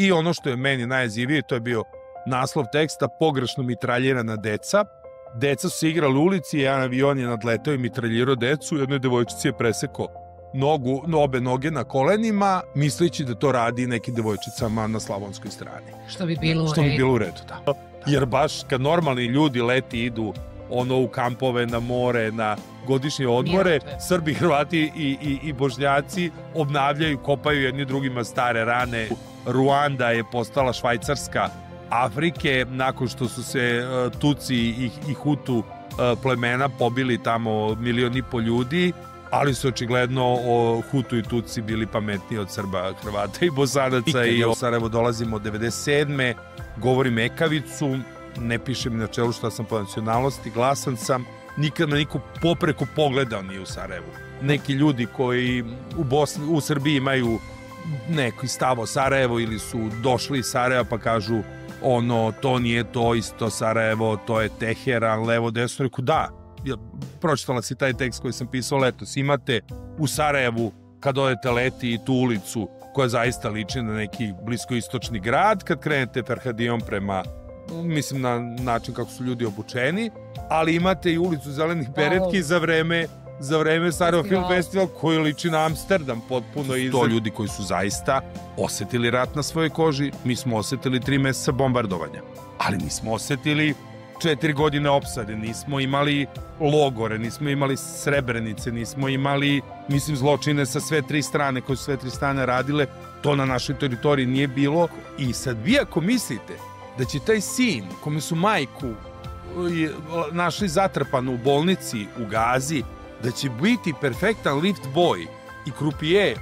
I ono što je meni najjezivije, to je bio naslov teksta, pogrešno mitraljirana deca. Deca su se igrali u ulici, jedan avion je nadletao i mitraljirao decu, jednoj devojčici je presekao obe noge na kolenima, misleći da to radi nekim devojčicama na slavonskoj strani. Što bi bilo u redu, da. Jer baš kad normalni ljudi leti idu u kampove, na more, na godišnje odmore, Srbi, Hrvati i Bošnjaci obnavljaju, kopaju jedni drugima stare rane. Ruanda je postala Švajcarska Afrike nakon što su se Tuci i Hutu plemena pobili tamo 1,5 miliona ljudi, ali su očigledno Hutu i Tuci bili pametniji od Srba, Hrvata i Bosanaca. I u Sarajevo dolazimo od 97. Govorim ekavicu, ne piše mi na čelu šta sam po nacionalnosti, glasan sam, nikad me niko popreko pogledao nije u Sarajevu. Neki ljudi koji u Srbiji imaju neki stav o Sarajevo ili su došli iz Sarajeva pa kažu to nije to isto Sarajevo, to je Teheran, levo, desno. Reku, da, pročitala si taj tekst koji sam pisao letos. Imate u Sarajevu, kad odete leti i tu ulicu koja zaista liči na neki bliskoistočni grad, kad krenete Ferhadijom prema, mislim na način kako su ljudi obučeni, ali imate i ulicu Zelenih beretki za vreme Sarajevo Film Festival koji liči na Amsterdam potpuno. To ljudi koji su zaista osetili rat na svojoj koži. Mi smo osetili 3 meseca bombardovanja, ali nismo osetili 4 godine opsade, nismo imali logore, nismo imali Srebrenice, nismo imali, zločine sa sve 3 strane koje su sve 3 strane radile. To na našoj teritoriji nije bilo. I sad vi ako mislite da će taj sin kome su majku našli zatrpanu u bolnici u Gazi, da će biti perfektan lift boy i krupije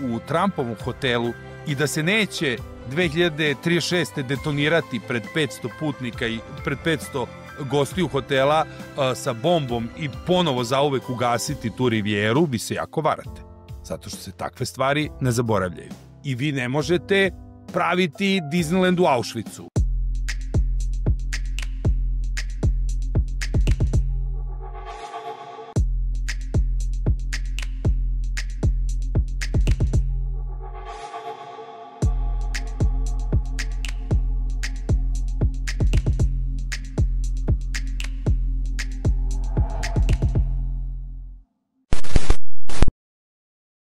u Trumpovom hotelu i da se neće 2036. detonirati pred 500 putnika i pred 500 gostiju hotela sa bombom i ponovo zauvek ugasiti tu rivijeru, vi se jako varate. Zato što se takve stvari ne zaboravljaju. I vi ne možete praviti Disneyland u Auschwitzu.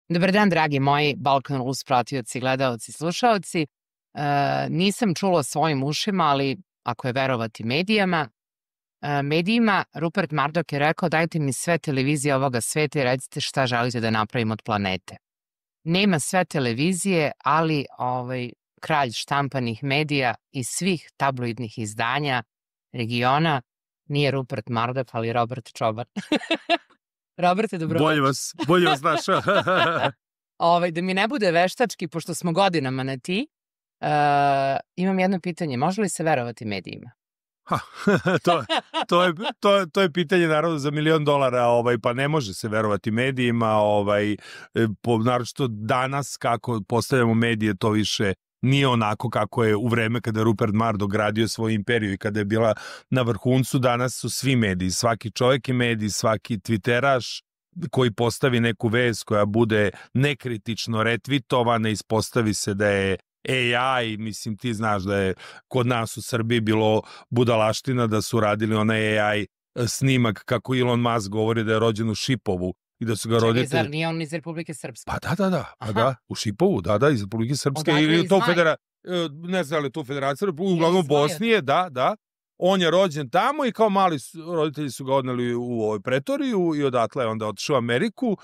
Dobar dan, dragi moji Balkan Rules pratioci, gledaoci, slušaoci. Nisam čula svojim ušima, ali ako je verovati medijima, Rupert Murdoch je rekao dajte mi sve televizije ovoga sveta i recite šta želite da napravim od planete. Nema sve televizije, ali kralj štampanih medija i svih tabloidnih izdanja regiona nije Rupert Murdoch, ali Robert Čoban. Roberte, dobrodošli. Bolje vas našao. Da mi ne bude veštački, pošto smo godinama na ti, imam jedno pitanje. Može li se verovati medijima? To je pitanje naravno za $1 milion, pa ne može se verovati medijima, naročito danas kako postavljamo medije, to više nije onako kako je u vreme kada je Rupert Murdoch gradio svoju imperiju i kada je bila na vrhuncu. Danas su svi mediji, svaki čovjek je medij, svaki twitteraš koji postavi neku vest koja bude nekritično retvitovana, ispostavi se da je AI, ti znaš da je kod nas u Srbiji bilo budalaština da su radili onaj AI snimak kako Elon Musk govori da je rođen u Šipovu i da su ga roditelji... Čekaj, zar nije on iz Republike Srpske? Pa da, u Šipovu, iz Republike Srpske ili to ne znam li to federacija, uglavnom Bosnije, da. On je rođen tamo i kao mali roditelji su ga odneli u Pretoriju i odatle je onda otišao u Ameriku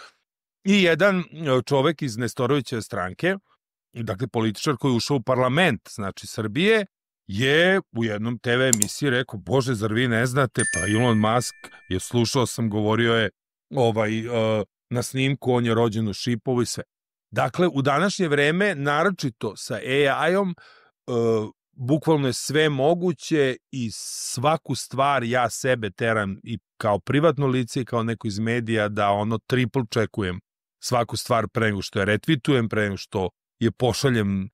i jedan čovek iz Nestorovićeve stranke, dakle političar koji je ušao u parlament, znači Srbije, je u jednom TV emisiji rekao, bože, zar vi ne znate, pa Elon Musk je, slušao sam, govorio je na snimku, on je rođen u Šipovu i sve. Dakle, u današnje vreme, naročito sa AI-om, bukvalno je sve moguće i svaku stvar ja sebe teram i kao privatno lice i kao neko iz medija da triple čekujem svaku stvar pre nego što je retvitujem, pre nego što je pošaljem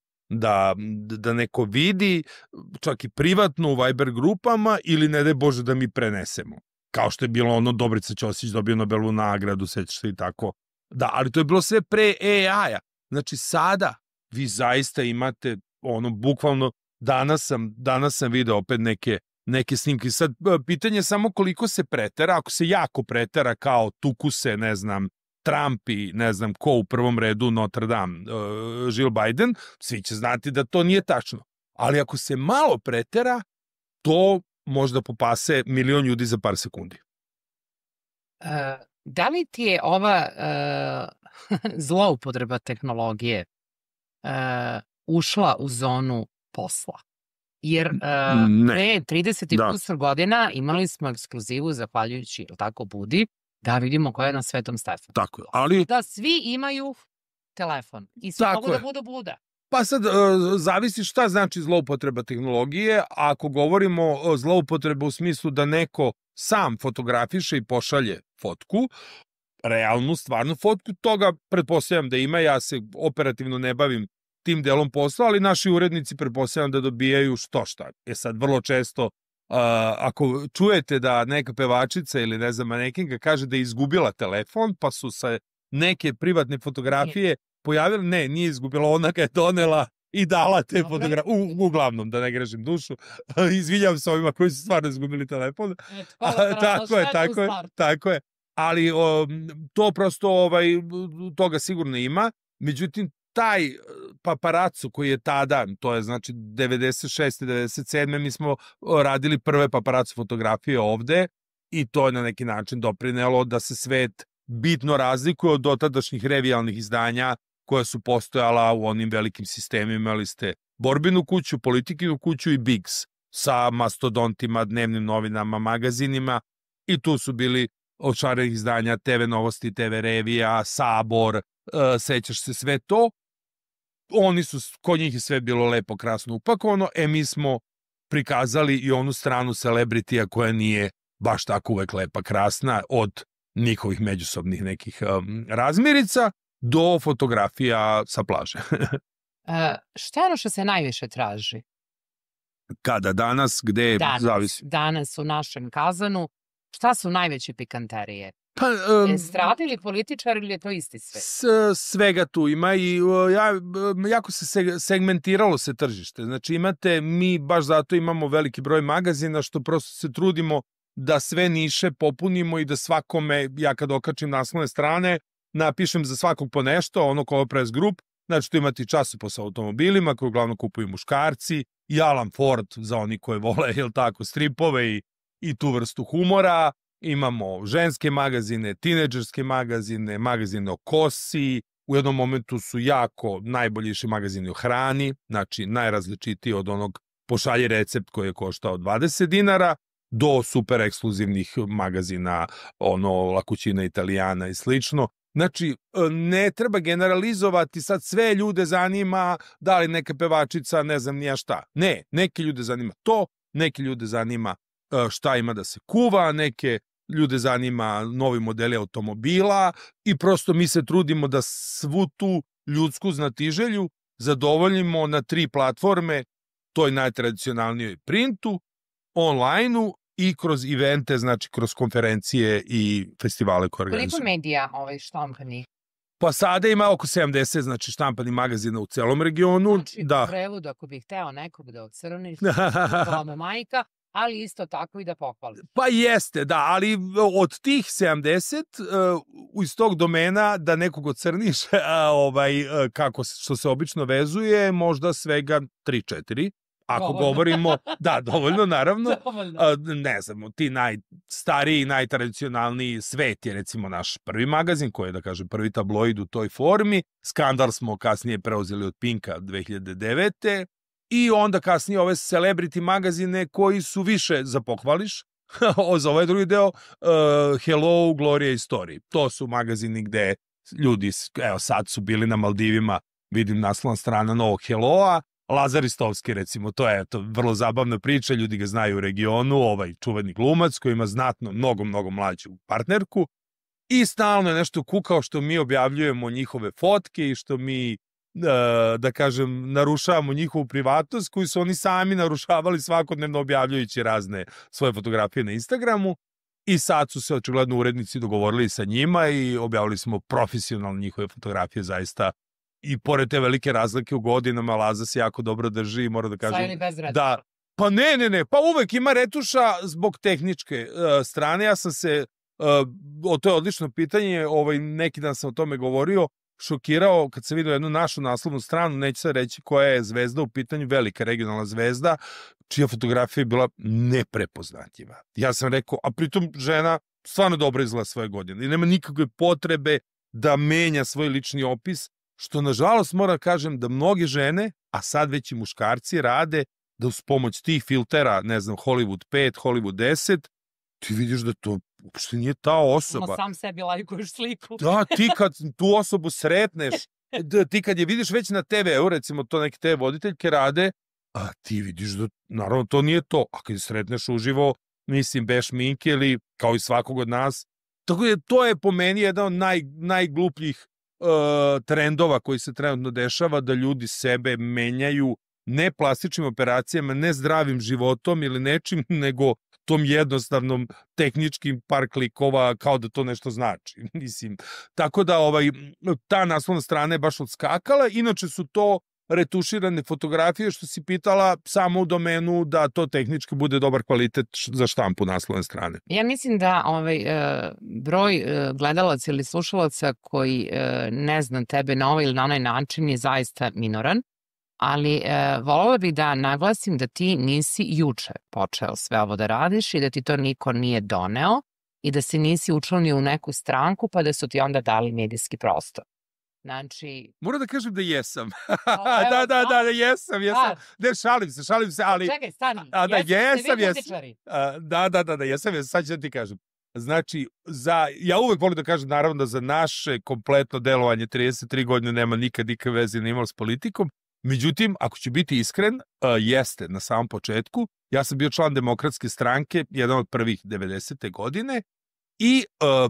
da neko vidi, čak i privatno u Viber grupama ili ne daj Bože da mi prenesemo. Kao što je bilo Dobrica Ćosić dobio Nobelovu nagradu, sećaš se i tako. Da, ali to je bilo sve pre AI-a. Znači sada vi zaista imate bukvalno danas sam video opet neke snimke. Sad, pitanje je samo koliko se pretera, ako se jako pretera kao tuku se, ne znam, Trump i ne znam ko u prvom redu Notre Dame, Jill Biden, svi će znati da to nije tačno. Ali ako se malo pretera, to možda popase milion ljudi za par sekundi. Da li ti je ova zloupotreba tehnologije ušla u zonu posla? Jer pre 30 i kusur godina imali smo ekskluzivu zahvaljujući, tako Budi, da vidimo ko je na Svetom Stefanu. Tako je, ali... Da svi imaju telefon i svi mogu da budu Buda. Pa sad, zavisi šta znači zloupotreba tehnologije. Ako govorimo o zloupotrebu u smislu da neko sam fotografiše i pošalje fotku, realnu, stvarnu fotku, toga pretpostavljam da ima. Ja se operativno ne bavim tim delom posla, ali naši urednici pretpostavljam da dobijaju šta. Sad, vrlo često, ako čujete da neka pevačica ili ne znam, manekinka kaže da je izgubila telefon, pa su se neke privatne fotografije pojavili, nije izgubila, ona ga je donela i dala te fotografije, uglavnom, da ne grešim dušu, izvinjam se ovima koji su stvarno izgubili telefon. Tako je, ali to prosto, toga sigurno ima, međutim, taj paparaco koji je tada, to je znači 96. 97. mi smo radili prve paparaco fotografije ovde i to je na neki način doprinelo da se svet bitno razlikuje od dotadašnjih revijalnih izdanja koja su postojala u onim velikim sistemima. Imali ste Borbinu kuću, Politikinu kuću i Bigs sa mastodontima, dnevnim novinama, magazinima i tu su bili od šarenih izdanja TV Novosti, TV Revija, Sabor, sećaš se sve to. Oni su, kod njih je sve bilo lepo, krasno upakovano, mi smo prikazali i onu stranu celebritija koja nije baš tako uvek lepa, krasna, od njihovih međusobnih nekih razmirica do fotografija sa plaže. Šta je ono što se najviše traži? Kada? Danas? Gde? Zavisi. Danas u našem Kazanu. Šta su najveće pikanterije? Pa, estrada ili političar ili je to isti sve? Svega tu ima i jako se segmentiralo se tržište. Znači mi baš zato imamo veliki broj magazina što prosto se trudimo da sve niše popunimo i da svakome, ja kad okačim naslovne strane, napišem za svakog po nešto, ono Color Press Group, znači tu imate časopis sa automobilima koji uglavnom kupuju muškarci i Alan Ford za oni koji vole, stripove i tu vrstu humora. Imamo ženske magazine, tinejdžerske magazine, magazine o kosi, u jednom momentu su jako najboljiši magazini o hrani, znači najrazličitiji od onog pošalji recept koji je koštao 20 dinara, do super ekskluzivnih magazina, La Cucina Italijana i slično. Znači, ne treba generalizovati, sad sve ljude zanima da li neka pevačica, ne znam nija šta. Ne, neke ljude zanima to, neke ljude zanima šta ima da se kuva, neke ljude zanima novi modeli automobila i prosto mi se trudimo da svu tu ljudsku znatiželju zadovoljimo na 3 platforme, toj najtradicionalnijoj printu, online-u i kroz evente, znači kroz konferencije i festivale koje organizuju. Koliko medija štampani? Pa sada ima oko 70, znači štampani magazina u celom regionu. Znači, u prevodu, ako bih hteo nekog da ocrniš, kao majka, ali isto tako i da pohvalim. Pa jeste, da, ali od tih 70, iz tog domena da nekog ocrniš, kako što se obično vezuje, možda svega 3-4. Ako govorimo, da, dovoljno, naravno. Ne znam, ti najstariji, najtradicionalniji Svet je recimo naš prvi magazin, koji je, da kažem, prvi tabloid u toj formi. Skandal smo kasnije preuzeli od Pinka 2009. I onda kasnije ove celebrity magazine koji su više za pohvališ. Za ovaj drugi deo, Hello, Gloria i Story. To su magazini gde ljudi, evo sad su bili na Maldivima, vidim naslovna strana novog Helloa, Lazar Istovski recimo, to je vrlo zabavna priča, ljudi ga znaju u regionu, ovaj čuveni glumac koji ima znatno, mnogo mlađu partnerku i stalno je nešto kukao što mi objavljujemo njihove fotke i što mi, da kažem, narušavamo njihovu privatnost koju su oni sami narušavali svakodnevno objavljujući razne svoje fotografije na Instagramu i sad su se očigledno urednici dogovorili sa njima i objavili smo profesionalno njihove fotografije zaista i pored te velike razlike u godinama, Laza se jako dobro drži i mora da kažem... Sa ili bez retuša? Da, pa ne, pa uvek ima retuša zbog tehničke strane. Ja sam se, to je odlično pitanje, neki dan sam o tome govorio, šokirao kad sam vidio jednu našu naslovnu stranu, neću sad reći koja je zvezda u pitanju, velika regionalna zvezda, čija fotografija je bila neprepoznatljiva. Ja sam rekao, a pritom žena stvarno dobro izgleda svoje godine i nema nikakve potrebe da menja svoj lični opis, što nažalost moram kažem da mnoge žene, a sad već i muškarci rade, da uz pomoć tih filtera, ne znam, Hollywood 5, Hollywood 10, ti vidiš da to uopšte nije ta osoba. Sam sebi lajkuješ sliku. Da, ti kad tu osobu sretneš, ti kad je vidiš već na TV-u, recimo to neke TV voditeljke rade, a ti vidiš da, naravno, to nije to. A kad je sretneš uživo, mislim, bez šminke ili kao i svakog od nas. Tako da to je po meni jedan od najglupljih trendova koji se trenutno dešava, da ljudi sebe menjaju ne plastičnim operacijama, ne zdravim životom ili nečim, nego tom jednostavnom tehničkim par klikova kao da to nešto znači. Mislim, tako da ta naslovna strana je baš odskakala. Inače su to retuširane fotografije, što si pitala, samo u domenu da to tehnički bude dobar kvalitet za štampu naslovne strane. Ja mislim da broj gledalaca ili slušalaca koji ne zna tebe na ovaj ili na onaj način je zaista minoran, ali voljela bih da naglasim da ti nisi juče počeo sve ovo da radiš i da ti to niko nije doneo i da se nisi učlanio u neku stranku pa da su ti onda dali medijski prostor. Znači... Moram da kažem da jesam. Da, jesam. Ne, šalim se, ali... Čekaj, stani. Jesam, sad ću da ti kažem. Znači, ja uvek volim da kažem, naravno, da za naše kompletno delovanje 33 godine nema nikakve veze ni imalo s politikom. Međutim, ako ću biti iskren, jeste na samom početku. Ja sam bio član Demokratske stranke, jedan od prvih 90. godine i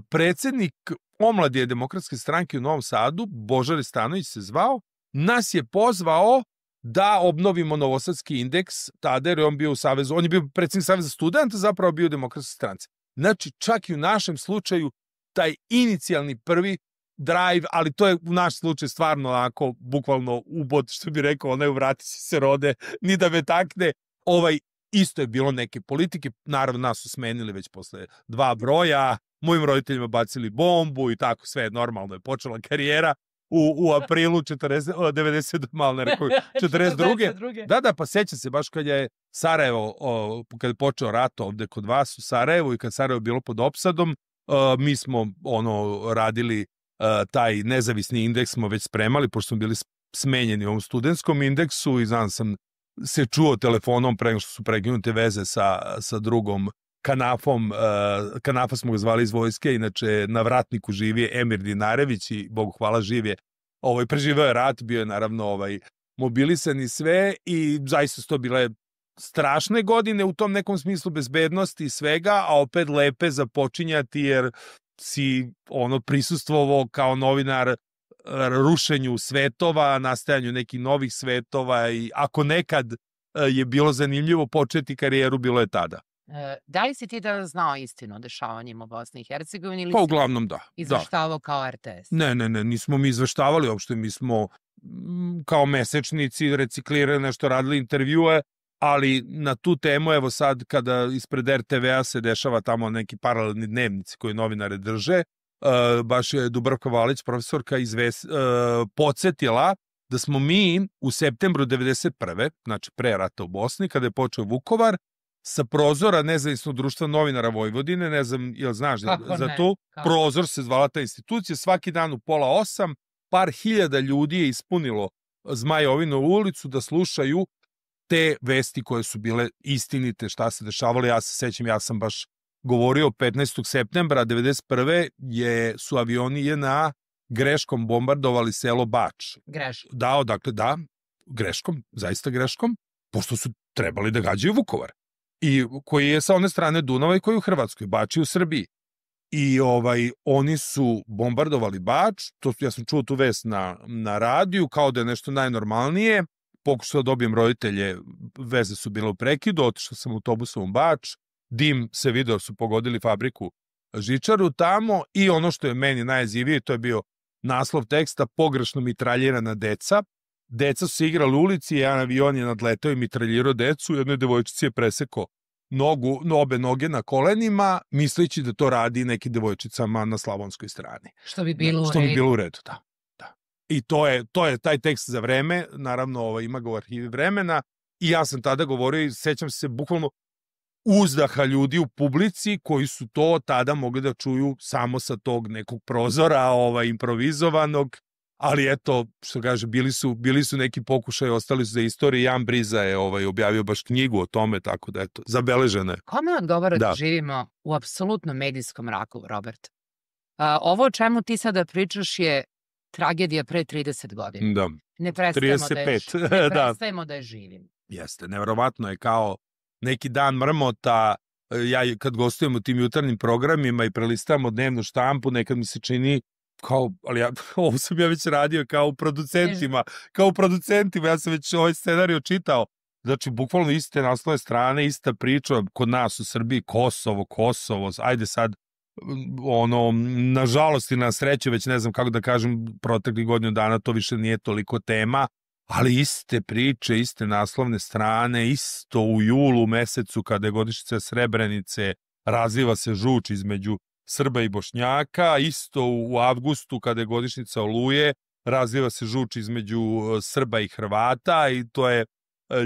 predsednik omladije Demokratske stranke u Novom Sadu, Božar Stanović se zvao, nas je pozvao da obnovimo Novosadski indeks, tada jer je on bio u Savezu, on je bio predsednik Saveza studenta, zapravo bio u Demokratskoj stranci. Znači, čak i u našem slučaju, taj inicijalni prvi drive, ali to je u naš slučaj stvarno onako, bukvalno ubod, što bi rekao, onaj vrati se rode, ni da me takne, isto je bilo neke politike, naravno nas su smenili već posle 2 broja, mojim roditeljima bacili bombu i tako, sve normalno je počela karijera u aprilu 42. Da, pa sećam se baš kad je Sarajevo, kad je počeo rat ovde kod vas u Sarajevu i kad Sarajevo bilo pod opsadom, mi smo radili taj nezavisni indeks, smo već spremali, pošto smo bili smenjeni u ovom studentskom indeksu i znam sam se čuo telefonom pre nego što su prekinute veze sa drugom Kanafom. Kanafa smo ga zvali iz vojske, inače na Vratniku živi Emir Dinarević i Bogu hvala živ je. Preživao je rat, bio je naravno mobilisan i sve i zaista su to bile strašne godine u tom nekom smislu bezbednosti i svega, a opet lepe za počinjati jer si prisustvovao kao novinar rušenju svetova, nastajanju nekih novih svetova i ako nekad je bilo zanimljivo početi karijeru, bilo je tada. Da li si ti da znao istinu o dešavanjima u Bosni i Hercegovini ili pa uglavnom da. Izveštavao kao RTS? Ne, nismo mi izveštavali uopšte, mi smo kao mesečnici reciklirali nešto, radili intervjue, ali na tu temu, evo sad kada ispred RTV-a se dešava tamo neki paralelni dnevnici koji novinare drže, baš je Dubravka Valić, profesorka, podsjetila da smo mi u septembru 91. znači pre rata u Bosni, kada je počeo Vukovar, sa prozora Nezavisnog društva novinara Vojvodine, ne znam, jel znaš za to? Prozor se zvala ta institucija, svaki dan u 7:30, par hiljada ljudi je ispunilo Zmajovinu ulicu da slušaju te vesti koje su bile istinite, šta se dešavalo. Ja se sećam, ja sam baš govorio 15. septembra 1991. su avioni JNA greškom bombardovali selo Bač. Greškom? Da, greškom, zaista greškom, pošto su trebali da gađaju Vukovar. I koji je sa one strane Dunava i koji je u Hrvatskoj, Bač je u Srbiji. I oni su bombardovali Bač, ja sam čuo tu vest na radiju, kao da je nešto najnormalnije, pokušao da dobijem roditelje, veze su bile u prekidu, otišao sam autobusom u Bač, dim se video, su pogodili fabriku žičaru tamo i ono što je meni najjezivije, to je bio naslov teksta pogrešno mitraljirana deca. Deca su se igrali u ulici, jedan avion je nadletao i mitraljirao decu, jednoj devojčici je presekao obe noge na kolenima, misleći da to radi nekim devojčicama na slavonskoj strani. Što bi bilo u redu, da. I to je taj tekst za vreme, naravno ima ga u arhivi Vremena, i ja sam tada govorio i sećam se bukvalno uzdaha ljudi u publici koji su to tada mogli da čuju samo sa tog nekog prozora improvizovanog, ali eto, što kaže, bili su neki pokušaj, ostali su za istoriju. Jan Briza je objavio baš knjigu o tome, tako da eto, zabeleženo je. Kome odgovara da živimo u apsolutno medijskom mraku, Robert? Ovo o čemu ti sada pričaš je tragedija pre 30 godina. Da. Ne prestajemo da je živim. Jeste, neverovatno je, kao neki dan mrmota. Ja kad gostujem u tim jutarnjim programima i prelistam dnevnu štampu, nekad mi se čini kao, ali ovo sam ja već radio kao u producentima, ja sam već ovaj scenarij čitao. Znači, bukvalno iste naslovne strane, ista priča kod nas u Srbiji, Kosovo, ajde sad, nažalost i na sreću, već ne znam kako da kažem, proteklih godinu dana to više nije toliko tema, ali iste priče, iste naslovne strane, isto u julu mesecu kada je godišnjica Srebrenice, razliva se žuč između Srba i Bošnjaka, isto u avgustu kada je godišnjica Oluje, razliva se žuč između Srba i Hrvata, i to je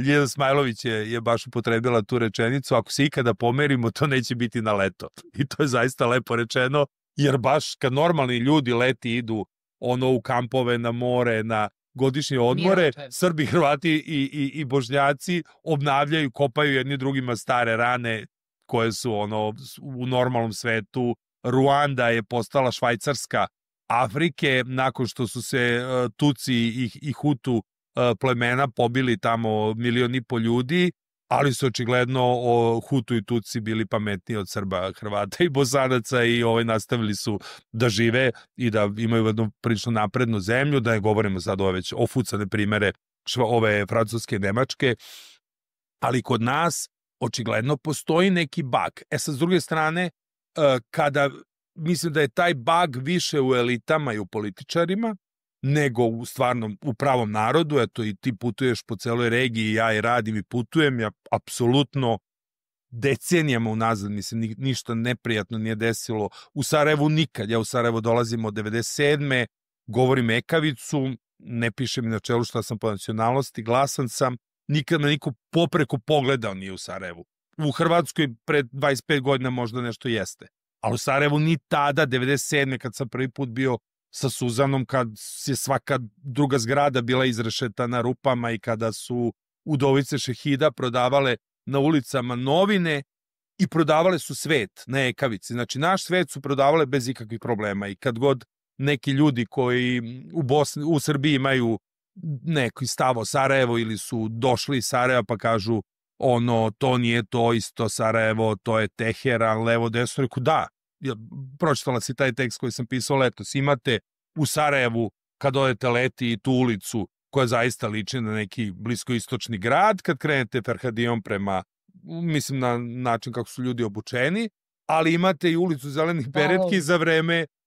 Ljiljana Smajlović je baš upotrebila tu rečenicu: ako se ikada pomerimo, to neće biti na leto. I to je zaista lepo rečeno, jer baš kad normalni ljudi leti idu u kampove, na more, na godišnje odmore, Srbi, Hrvati i Bošnjaci obnavljaju, kopaju jedni drugima stare rane koje su u normalnom svetu. Ruanda je postala Švajcarska Afrike nakon što su se Tuci i Hutu plemena pobili tamo 1,5 miliona ljudi, ali su očigledno Hutu i Tuci bili pametniji od Srba, Hrvata i Bosanaca i nastavili su da žive i da imaju jednu prilično naprednu zemlju, da ne govorimo sad ove već ofucane primere ove Francuske i Nemačke, ali kod nas očigledno postoji neki bug. Sad, s druge strane, kada mislim da je taj bug više u elitama i u političarima, nego u pravom narodu. Eto, i ti putuješ po celoj regiji, ja i radim i putujem, ja apsolutno decenijama unazad, mislim, ništa neprijatno nije desilo. U Sarajevu nikad, ja u Sarajevo dolazim od 97. Govorim ekavicu, ne pišem na čelu šta sam po nacionalnosti, glasan sam, nikad me niko popreko pogledao nije u Sarajevu. U Hrvatskoj pred 25 godina možda nešto jeste, ali u Sarajevu ni tada, 97. kad sam prvi put bio sa Suzanom, kad je svaka druga zgrada bila izrešetana rupama i kada su udovice šehida prodavale na ulicama novine i prodavale su svet na ekavici. Znači, naš svet su prodavale bez ikakvih problema, i kad god neki ljudi koji u Srbiji imaju neki stav o Sarajevo ili su došli iz Sarajeva pa kažu to nije to isto Sarajevo, to je Teheran, levo, desno, reku da. Pročitala si taj tekst koji sam pisao letos. Imate u Sarajevu, kad odete leti, tu ulicu koja zaista liči na neki bliskoistočni grad, kad krenete Ferhadijom prema, mislim, na način kako su ljudi obučeni, ali imate i ulicu Zelenih beretki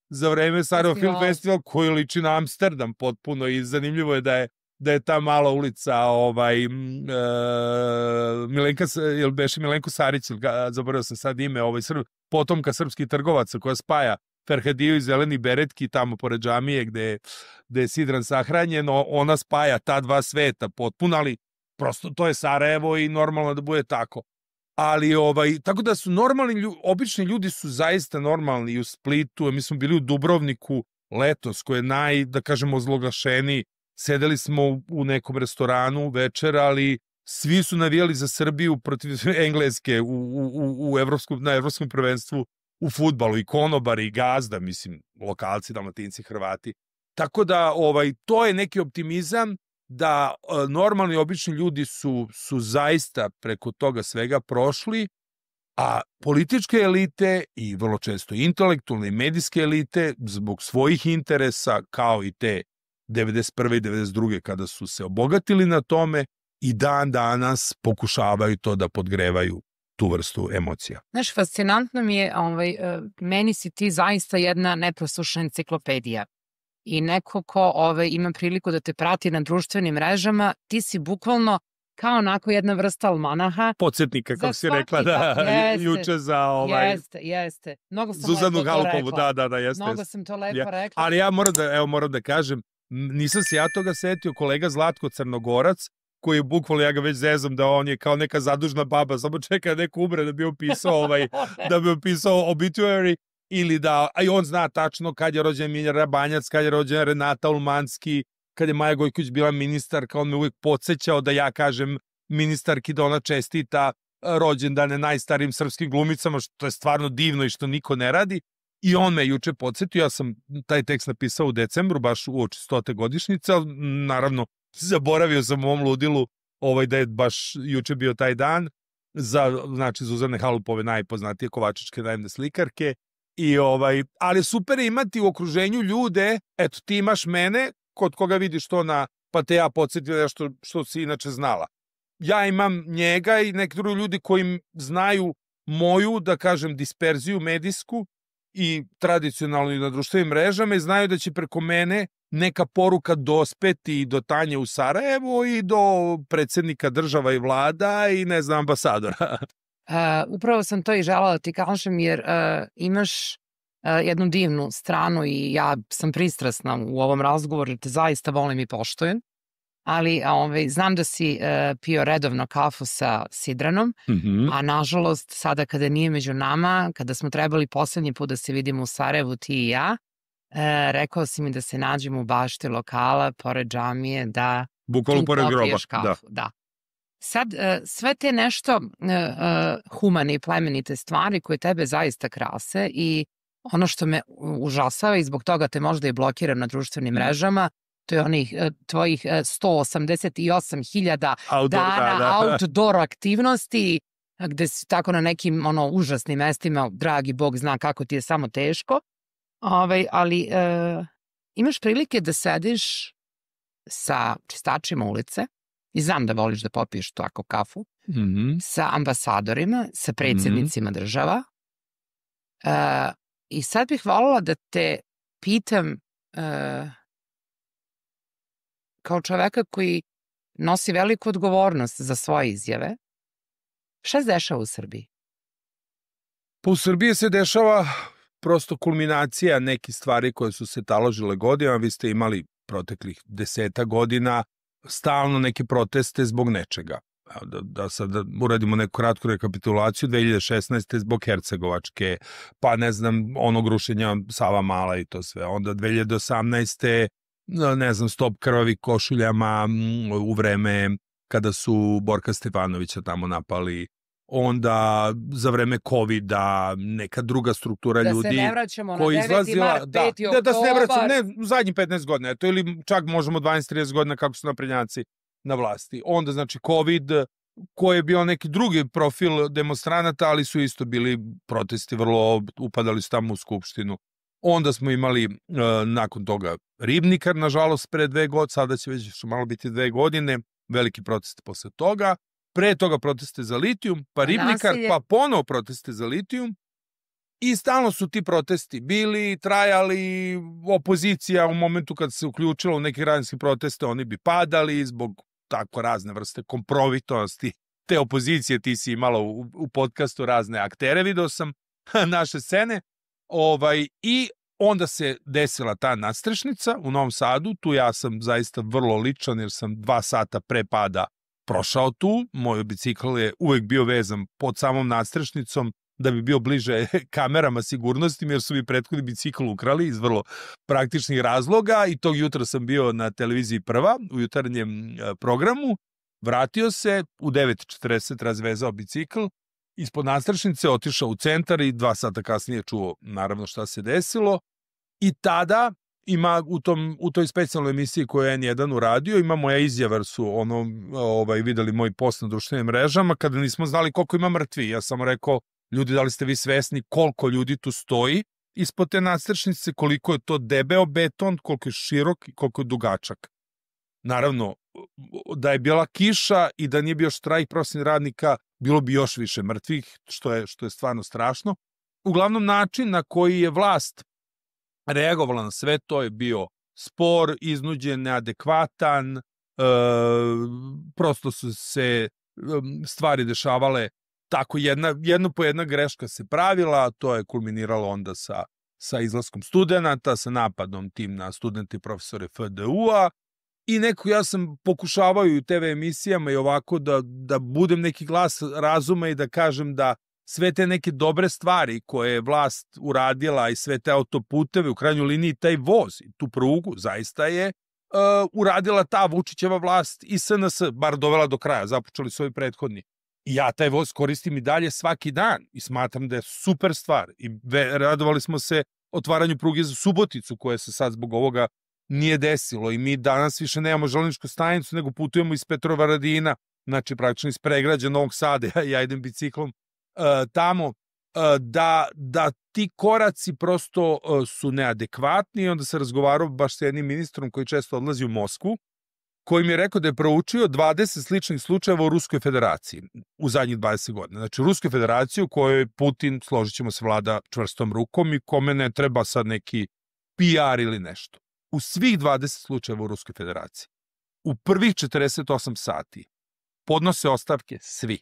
za vreme Sarajevo Film Festival, koji liči na Amsterdam potpuno, i zanimljivo je da je ta mala ulica Milenko Sarić, zaboravio sam sad ime, potomka srpskih trgovaca, koja spaja Ferhadiju i Zeleni beretki tamo pored džamije gde je Sidran sahranjen, ona spaja ta dva sveta potpuno, ali prosto to je Sarajevo i normalno da bude tako. Ali, tako da su normalni, obični ljudi su zaista normalni i u Splitu, mi smo bili u Dubrovniku letos, koji je da kažemo, ozloglašeniji. Sedeli smo u nekom restoranu večer, ali svi su navijali za Srbiju protiv Engleske na evropskom prvenstvu u fudbalu, i konobari, i gazda, mislim, lokalci, Dalmatinci, Hrvati. Tako da, to je neki optimizam da normalni, obični ljudi su zaista preko toga svega prošli, a političke elite i vrlo često intelektualne i medijske elite zbog svojih interesa, kao i te 91. i 92. kada su se obogatili na tome, i dan danas pokušavaju to da podgrevaju, tu vrstu emocija. Znaš, fascinantno mi je, meni si ti zaista jedna neprosušna enciklopedija. i neko ko ima priliku da te prati na društvenim mrežama, ti si bukvalno kao onako jedna vrsta almanaha. Podsjetnika, kako si rekla, juče za Jeste. Mnogo sam Zuzanu lepo to Halupovu, rekla. da, jeste. Mnogo sam to lepo rekla. Ali ja moram da kažem, nisam se ja toga setio, kolega Zlatko Crnogorac, koji je bukvalno, ja ga već zezam da on je kao neka zadužna baba, samo čeka da neko umre da bi opisao da bi opisao obituary, ili da, a i on zna tačno kad je rođen Miljan Banjac, kad je rođen Renata Ulmanski, kad je Maja Gojković bila ministarka, on me uvijek podsjećao da ja kažem ministarki da ona čestita rođendane najstarijim srpskim glumicama, što je stvarno divno i što niko ne radi. I on me juče podsjetio, ja sam taj tekst napisao u decembru, baš uoči 100. godišnjice, ali naravno zaboravio sam u ovom ludilu da je baš juče bio taj dan za, znači, Zuzane Halupove, najpoznatije kovačičke naivne slikarke. Ali super je imati u okruženju ljude, eto, ti imaš mene, kod koga vidiš to pa te ja podsjetim nešto što si inače znala. Ja imam njega i neki drugi ljudi koji znaju moju, da kažem, disperziju medijsku i tradicionalno i na društvenim mrežama i znaju da će preko mene neka poruka dospeti i do Tanje u Sarajevo i do predsjednika država i vlada i, ne znam, ambasadora. Upravo sam to i želala da ti kažem, jer imaš jednu divnu stranu i ja sam pristrasna u ovom razgovoru, jer te zaista volim i poštujem, ali znam da si pio redovno kafu sa Sidranom, a nažalost sada kada nije među nama, kada smo trebali poslednji put da se vidimo u Sarajevu, ti i ja, rekao si mi da se nađemo u bašti lokala, pored džamije, da bukvalno pored groba, da. Sad, sve te nešto humane i plemenite stvari koje tebe zaista krase i ono što me užasava i zbog toga te možda i blokiram na društvenim mrežama, to je onih tvojih 188.000 dana outdoor aktivnosti, gde si tako na nekim užasnim mestima, dragi Bog zna kako ti je samo teško, ali imaš prilike da sediš sa čistačima ulice i znam da voliš da popiješ tako kafu, sa ambasadorima, sa predsjednicima država. I sad bih voljela da te pitam, kao čoveka koji nosi veliku odgovornost za svoje izjave, šta se dešava u Srbiji? Pa u Srbiji se dešava prosto kulminacija nekih stvari koje su se taložile godinama. Vi ste imali proteklih 10 godina stalno neke proteste zbog nečega. Da sad uradimo neku kratku rekapitulaciju, 2016. zbog Hercegovačke, pa ne znam, onog rušenja Sava Mala i to sve. Onda 2018. ne znam, stop krvavih košuljama u vreme kada su Borka Stefanovića tamo napali. Onda za vreme COVID-a neka druga struktura ljudi. Da se ne vraćamo na 9. mart, 5. oktobar. Da se ne vraćamo, ne, zadnjih 15 godina, eto, ili čak možemo 12-30 godina kako su naprednjaci na vlasti. Onda, znači, COVID, koji je bio neki drugi profil demonstranata, ali su isto bili protesti, vrlo upadali su tamo u Skupštinu. Onda smo imali nakon toga Ribnikar, nažalost, pre 2 godine, sada će već malo biti 2 godine, veliki protesti posle toga. Pre toga proteste za litijum, pa Ribnikar, pa ponovo proteste za litijum. I stalno su ti protesti bili, trajali, opozicija u momentu kad se uključila u neke građanske proteste, oni bi padali zbog tako razne vrste komprovitosti te opozicije. Ti si imala u podcastu razne aktere, video sam naše scene. I onda se desila ta nadstrešnica u Novom Sadu, tu ja sam zaista vrlo ličan jer sam 2 sata pre pada prošao tu, moj bicikl je uvek bio vezan pod samom nadstrešnicom da bi bio bliže kamerama sigurnosti, jer su mi prethodni bicikl ukrali iz vrlo praktičnih razloga i tog jutra sam bio na televiziji Prva u jutarnjem programu, vratio se, u 9:40 razvezao bicikl, ispod nadstrešnice otišao u centar i 2 sata kasnije čuo naravno šta se desilo i tada ima u toj specijalnoj emisiji koju je N1 uradio, ima moja izjava, jer su videli moj post na društvenim mrežama, kada nismo znali koliko ima mrtvi. Ja sam rekao, ljudi, da li ste vi svesni koliko ljudi tu stoji ispod te nadstrešnice, koliko je to debeo beton, koliko je širok i koliko je dugačak. Naravno, da je bila kiša i da nije bio štrajk prosvetnih radnika, bilo bi još više mrtvih, što je stvarno strašno. Uglavnom, način na koji je vlast reagovala na sve to je bio spor, iznuđen, neadekvatan, prosto su se stvari dešavale tako, jedna po jedna greška se pravila, to je kulminiralo onda sa izlaskom studenta, sa napadom tim na studente i profesore FDU-a, i ja sam pokušavao i u TV emisijama i ovako da budem neki glas razuma i da kažem da sve te neke dobre stvari koje je vlast uradila i sve te autoputeve, u krajnjoj liniji taj voz i tu prugu, zaista je uradila ta Vučićeva vlast i SNS, bar dovela do kraja, započeli su ovi prethodni. I ja taj voz koristim i dalje svaki dan i smatram da je super stvar. I radovali smo se otvaranju pruge za Suboticu, koje se sad zbog ovoga nije desilo. I mi danas više nemamo železničku stanicu, nego putujemo iz Petrovaradina, znači praktično iz Pregrađa, Novog Sada, ja idem biciklom tamo, da ti koraci prosto su neadekvatni. I onda se razgovarao baš sa jednim ministrom koji često odlazi u Moskvu, koji mi je rekao da je proučio 20 sličnih slučajeva u Ruskoj federaciji u zadnjih 20 godina. Znači, Ruskoj federaciji u kojoj Putin, složit ćemo se, vlada čvrstom rukom i kome ne treba sad neki PR ili nešto. U svih 20 slučajeva u Ruskoj federaciji, u prvih 48 sati podnose ostavke svi.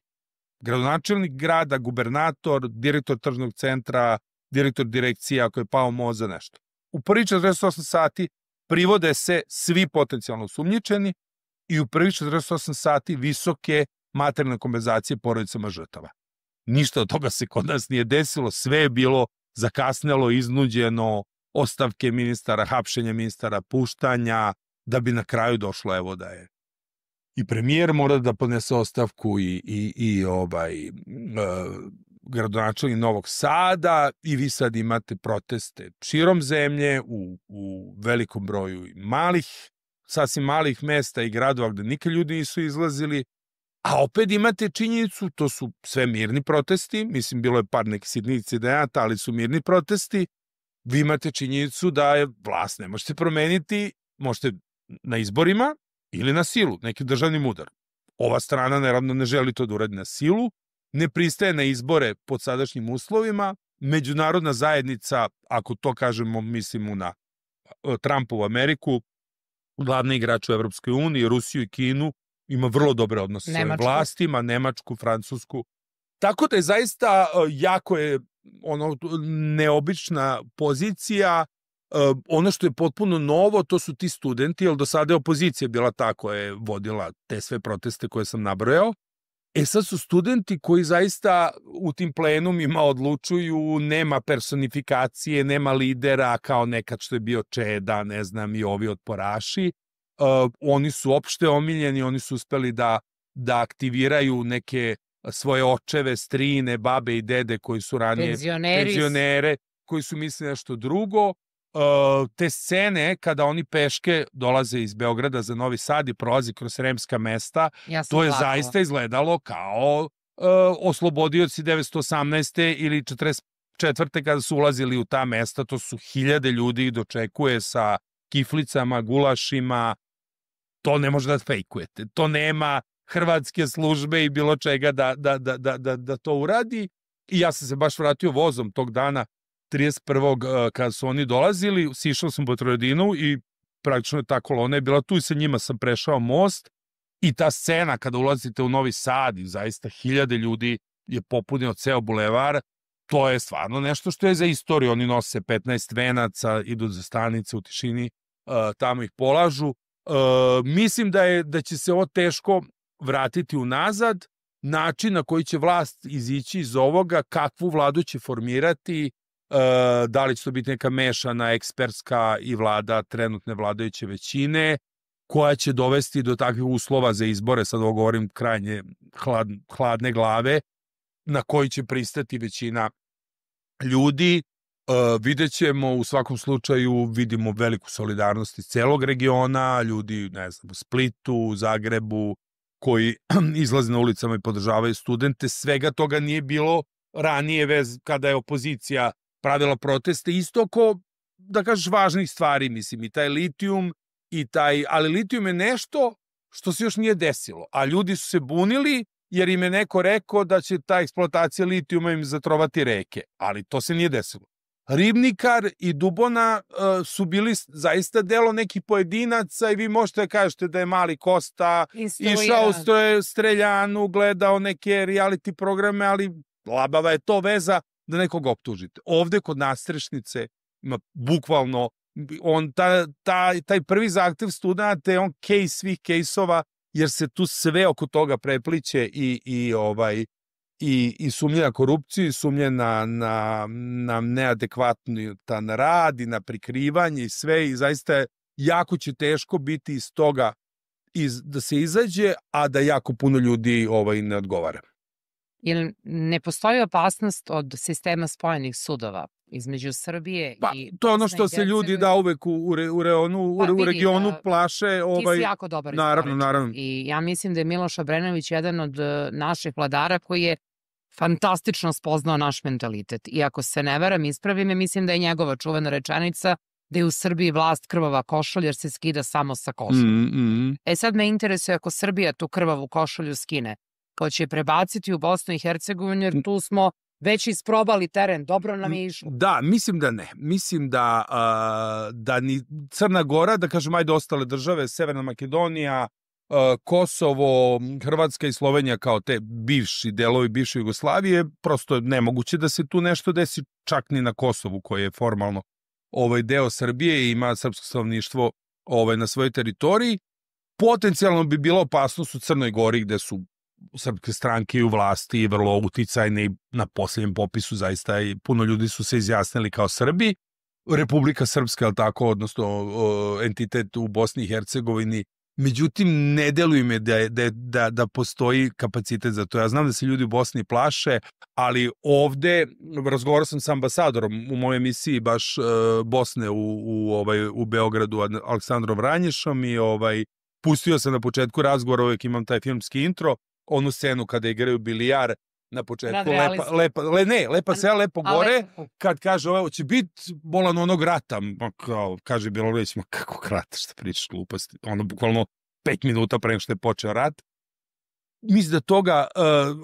Gradonačelnik grada, gubernator, direktor tržnog centra, direktor direkcija ako je pao most za nešto. U prvih 48 sati privode se svi potencijalno osumnjičeni i u prvih 48 sati visoke materijalne kompenzacije porodicama žrtava. Ništa od toga se kod nas nije desilo, sve je bilo zakasnelo, iznuđeno, ostavke ministara, hapšenja ministara, puštanja, da bi na kraju došlo evo da je i premijer mora da podnese ostavku i gradonačelnik Novog Sada, i vi sad imate proteste širom zemlje u velikom broju sasvim malih mesta i gradova gde nikad ljudi nisu izlazili, a opet imate činjenicu, to su sve mirni protesti, mislim bilo je par nekih sitnih incidenata, ali su mirni protesti. Vi imate činjenicu da je vlast ne možete promeniti, možete na izborima ili na silu, neki državnim udar. Ova strana naravno ne želi to da uradi na silu, ne pristaje na izbore pod sadašnjim uslovima. Međunarodna zajednica, ako to kažemo, mislimo na Trumpovu Ameriku, glavni igrač u Evropskoj uniji, Rusiju i Kinu, ima vrlo dobre odnose s ovim vlastima, Nemačku, Francusku. Tako da je zaista jako je neobična pozicija. Ono što je potpuno novo, to su ti studenti, jer do sada je opozicija bila ta koja je vodila te sve proteste koje sam nabrojao. Sad su studenti koji zaista u tim plenumima odlučuju, nema personifikacije, nema lidera kao nekad što je bio Čeda, ne znam, i ovi otporaši. Oni su opšte omiljeni, oni su uspeli da aktiviraju neke svoje očeve, strine, babe i dede koji su ranije penzionere, koji su mislili nešto drugo. Te scene kada oni peške dolaze iz Beograda za Novi Sad i prolazi kroz sremska mesta, to je zaista izgledalo kao oslobodioci 918. ili 44. kada su ulazili u ta mesta. To su hiljade ljudi dočekuje sa kiflicama, gulašima. To ne može da fejkujete. To nema hrvatske službe i bilo čega da to uradi. I ja sam se baš vratio vozom tog dana 31. kada su oni dolazili, sišao sam po Trojedinu i praktično ta kolona je bila tu i sa njima sam prešao most i ta scena kada ulazite u Novi Sad i zaista hiljade ljudi je popunio ceo bulevar, to je stvarno nešto što je za istoriju. Oni nose 15 venaca, idu za stanice u tišini, tamo ih polažu. Mislim da će se ovo teško vratiti unazad. Način na koji će vlast izići iz ovoga, kakvu vladu će formirati, da li će to biti neka mešana ekspertska i vlada trenutne vladajuće većine, koja će dovesti do takvih uslova za izbore, sad ovo govorim krajnje hladne glave, na koji će pristati većina ljudi. Vidjet ćemo, u svakom slučaju vidimo veliku solidarnost iz celog regiona, ljudi, ne znam, u Splitu, u Zagrebu, koji izlaze na ulicama i podržavaju studente. Svega toga nije bilo ranije kada je opozicija pravila proteste, isto ko, da kažeš, važnih stvari, mislim, i taj litijum, ali litijum je nešto što se još nije desilo, a ljudi su se bunili jer im je neko rekao da će ta eksploatacija litijuma im zatrovati reke, ali to se nije desilo. Ribnikar i Dubona su bili zaista delo nekih pojedinaca i vi možete da kažete da je mali Kosta išao u streljanu, gledao neke reality programe, ali labava je to veza da nekog optužite. Ovde kod Nastrešnice ima bukvalno taj prvi zahtev studenta je on case svih kejsova, jer se tu sve oko toga prepliće i sumnje na korupciju, i sumnje na neadekvatan rad i na prikrivanje i sve, i zaista je jako će teško biti iz toga da se izađe, a da jako puno ljudi ne odgovara. Ili ne postoji opasnost od sistema spojenih sudova između Srbije i... To je ono što se ljudi uvek u regionu plaše. Ti si jako dobar istoričar. Naravno. I ja mislim da je Miloš Obrenović jedan od naših vladara koji je fantastično spoznao naš mentalitet. I ako se ne varam, ispravi me, mislim da je njegova čuvena rečenica da je u Srbiji vlast krvava košulja jer se skida samo sa Kosova. Sad me interesuje ako Srbija tu krvavu košulju skine, ko će prebaciti u Bosnu i Hercegovinu, jer tu smo već isprobali teren, dobro nam je išlo. Da, mislim da ne. Mislim da ni Crna Gora, da kažem, ajde ostale države, Severna Makedonija, Kosovo, Hrvatska i Slovenija kao te bivši delovi bivše Jugoslavije, prosto je nemoguće da se tu nešto desi, čak ni na Kosovu koji je formalno deo Srbije i ima srpsko stanovništvo na svojoj teritoriji. Potencijalno bi bila opasnost u Crnoj Gori gde su srpske stranke i u vlasti i vrlo uticajne i na posljednjem popisu zaista i puno ljudi su se izjasnili kao Srbi. Republika Srpska, ali tako, odnosno entitet u Bosni i Hercegovini. Međutim, ne deluje me da postoji kapacitet za to. Ja znam da se ljudi u Bosni plaše, ali ovde, razgovarao sam sa ambasadorom u mojoj emisiji baš Bosne u Beogradu, Aleksandrom Vranješom, i pustio sam na početku razgovora, uvek imam taj filmski intro, onu scenu kada igraju bilijar na početku, lepa sela, lepo gore, kad kaže će biti bolan onog rata, kaže Bjelorlić, kako rata, šta pričaš gluposti, bukvalno 5 minuta pre nego što je počeo rat. Mislim da toga,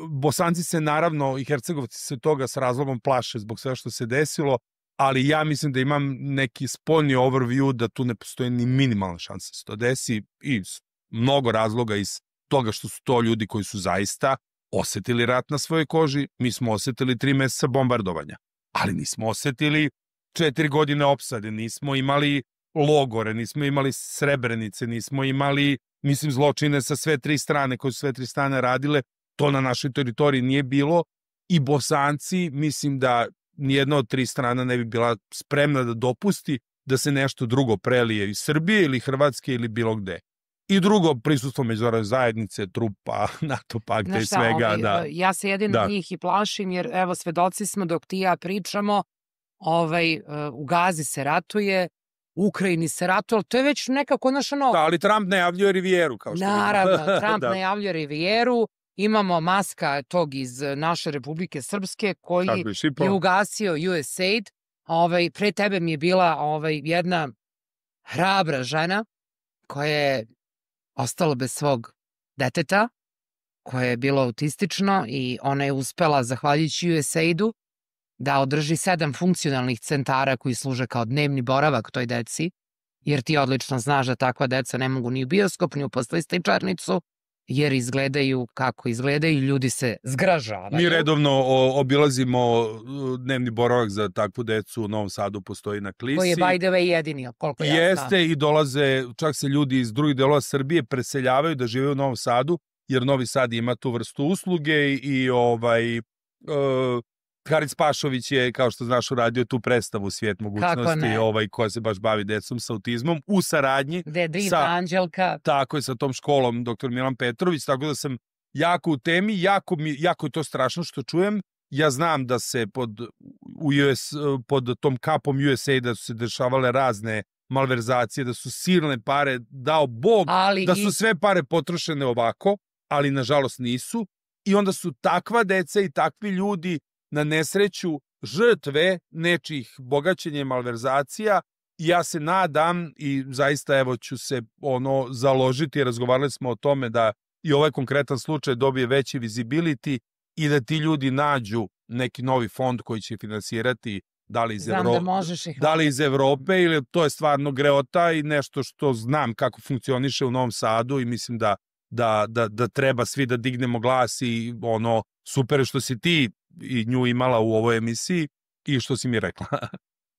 Bosanci se naravno i Hercegovci se toga s razlogom plaše zbog svega što se desilo, ali ja mislim da imam neki spoljni overview da tu ne postoji ni minimalna šansa da se to desi, i mnogo razloga iz toga što su to ljudi koji su zaista osetili rat na svojoj koži. Mi smo osetili 3 meseca bombardovanja, ali nismo osetili 4 godine opsade, nismo imali logore, nismo imali Srebrenice, nismo imali, zločine sa sve 3 strane koje su sve 3 strane radile. To na našoj teritoriji nije bilo, i Bosanci, mislim da nijedna od 3 strana ne bi bila spremna da dopusti da se nešto drugo prelije iz Srbije ili Hrvatske ili bilo gde. I drugo, prisustvo međunarodne zajednice, trupa, NATO pakta i svega. Ja se jedino njih i plašim, jer evo, svedoci smo dok ti ja pričamo, u Gazi se ratuje, u Ukrajini se ratuje, ali to je već nekako naša nova. Da, ali Trump najavljuje Rivijeru, kao što vidimo. Naravno, Trump najavljuje Rivijeru, imamo Maska tog iz naše Republike Srpske, koji je ugasio USAID. Pre tebe mi je bila jedna hrabra žena koja je ostala bez svog deteta, koje je bilo autistično, i ona je uspela, zahvaljujući USAID-u, da održi 7 funkcionalnih centara koji služe kao dnevni boravak toj deci, jer ti odlično znaš da takva deca ne mogu ni u bioskop, ni u poslističarnicu, jer izgledaju kako izgledaju, ljudi se zgražavaju. Mi redovno obilazimo dnevni boravak za takvu decu u Novom Sadu, postoji na Klisi. Koji je, by the way, jedini, koliko ja znam. Jeste, i dolaze, čak se ljudi iz drugih delova Srbije preseljavaju da žive u Novom Sadu, jer Novi Sad ima tu vrstu usluge, i Haris Pašović je, kao što znaš, uradio tu predstavu Svijet mogućnosti, koja se baš bavi decom sa autizmom, u saradnji sa Anđelka. Tako je, sa tom školom dr. Milan Petrović, tako da sam jako u temi, jako je to strašno što čujem. Ja znam da se pod tom kapom USAID-a su se dešavale razne malverzacije, da su silne pare, dao Bog, da su sve pare potrošene ovako, ali nažalost nisu, i onda su takva deca i takvi ljudi na nesreću žrtve nečih bogaćenja i malverzacija. Ja se nadam, i zaista evo ću se založiti, razgovarali smo o tome da i ovaj konkretan slučaj dobije veći visibility i da ti ljudi nađu neki novi fond koji će finansirati da li iz Evrope ili to je stvarno greota i nešto što znam kako funkcioniše u Novom Sadu i mislim da treba svi da dignemo glas i ono super što si ti i nju imala u ovoj emisiji i što si mi rekla.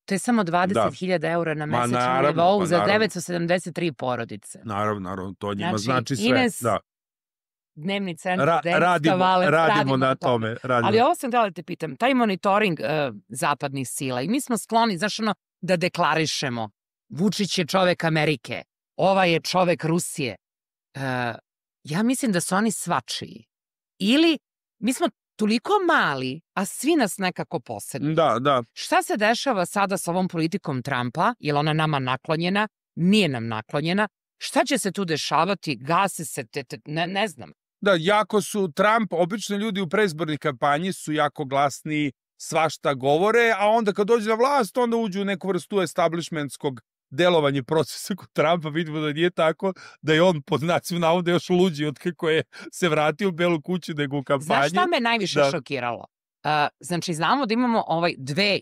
To je samo 20.000 eura na mesečnom nivou za 973 porodice. Naravno, to njima znači sve. Ines, dnevni centar Denska Valet, radimo na tome. Ali ovo sam htjela da te pitam, taj monitoring zapadnih sila i mi smo skloni, znaš ono, da deklarišemo Vučić je čovek Amerike, ovaj je čovek Rusije. Ja mislim da su oni svačiji. Ili mi smo toliko mali, a svi nas nekako posede. Da. Šta se dešava sada sa ovom politikom Trumpa? Je li ona nama naklonjena? Nije nam naklonjena. Šta će se tu dešavati? Gase se, ne znam. Da, jako su Trump, obično ljudi u predizbornoj kampanji su jako glasni, svašta govore, a onda kad dođe na vlast, onda uđu u neku vrstu establishmentskog delovanje procesa kod Trumpa, vidimo da nije tako, da je on pod znacima navoda još luđi od kako je se vratio u Belu kuću nego u kampanji. Znaš šta me najviše šokiralo? Znači, znamo da imamo dve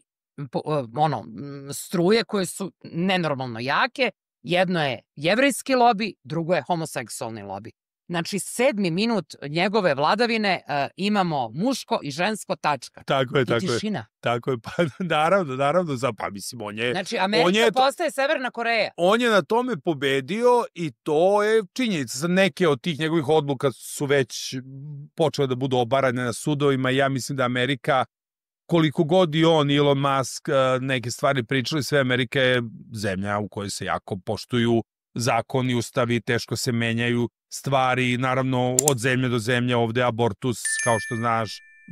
struje koje su nenormalno jake. Jedno je jevrejski lobi, drugo je homoseksualni lobi. Znači, 7. minut njegove vladavine imamo muško i žensko tačka. Tako je. I tišina. Tako je, pa naravno, pa mislim, on je... Znači, Amerika postaje Severna Koreja. On je na tome pobedio i to je činjenica. Neke od tih njegovih odluka su već počele da budu obarane na sudovima. Ja mislim da Amerika, koliko god i on, Elon Musk, neke stvari pričali, sve Amerika je zemlja u kojoj se jako poštuju zakoni, ustavi, teško se menjaju stvari, naravno od zemlje do zemlje, ovde je abortus, kao što znaš,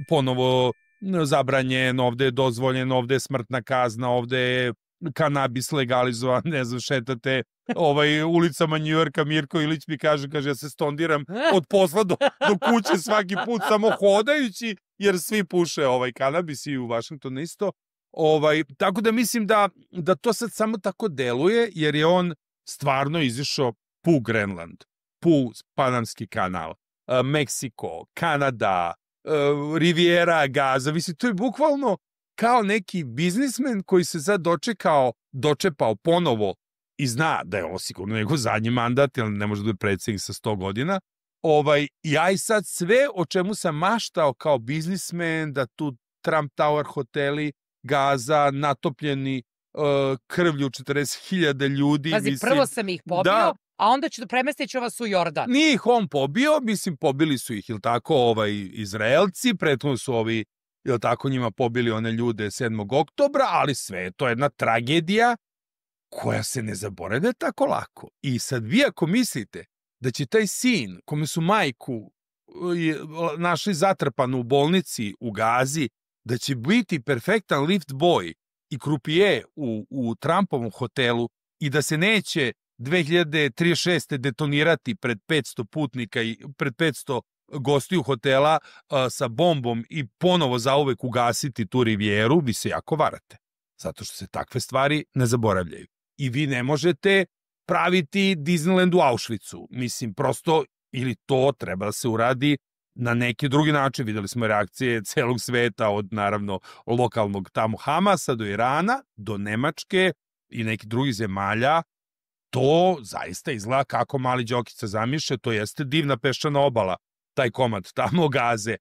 ponovo zabranjen, ovde je dozvoljen, ovde je smrtna kazna, ovde je kanabis legalizovan, ne znam, šetate ulicama Njujorka, Mirko Ilić mi kaže, ja se stondiram od posla do kuće svaki put samo hodajući, jer svi puše kanabis i u Vašingtonu isto. Tako da mislim da to sad samo tako deluje, jer je on stvarno izišao pu Grenland, pu Panamski kanal, Meksiko, Kanada, Rivijera, Gaza. Mislim, to je bukvalno kao neki biznismen koji se sad dočepao ponovo i zna da je ovo sigurno njegov zadnji mandat, jer ne može da bude predsjednik sa 100 godina. Ja i sad sve o čemu sam maštao kao biznismen, da tu Trump Tower hoteli, Gaza, natopljeni krvlju 40.000 ljudi. Pazi, prvo sam ih pobio, a onda premestit ću vas u Jordan. Nije ih on pobio, mislim, pobili su ih, ili tako, Izraelci, prethodno su ovi, ili tako, njima pobili one ljude 7. oktobra, ali sve je to jedna tragedija koja se ne zaboravlja tako lako. I sad vi ako mislite da će taj sin, kome su majku našli zatrpanu u bolnici u Gazi, da će biti perfektan lift boy i krupije u Trumpovom hotelu i da se neće 2036. detonirati pred 500 putnika i pred 500 gostiju hotela sa bombom i ponovo zauvek ugasiti tu rivijeru, vi se jako varate. Zato što se takve stvari ne zaboravljaju. I vi ne možete praviti Disneyland u Auschwitzu. Mislim, prosto, ili to treba da se uradi na neki drugi način. Videli smo reakcije celog sveta, od naravno lokalnog tamo Hamasa do Irana, do Nemačke i nekih drugih zemalja. To zaista izgleda kako mali Đokica zamišlja, to jeste divna peščana obala, taj komad tamo Gaze.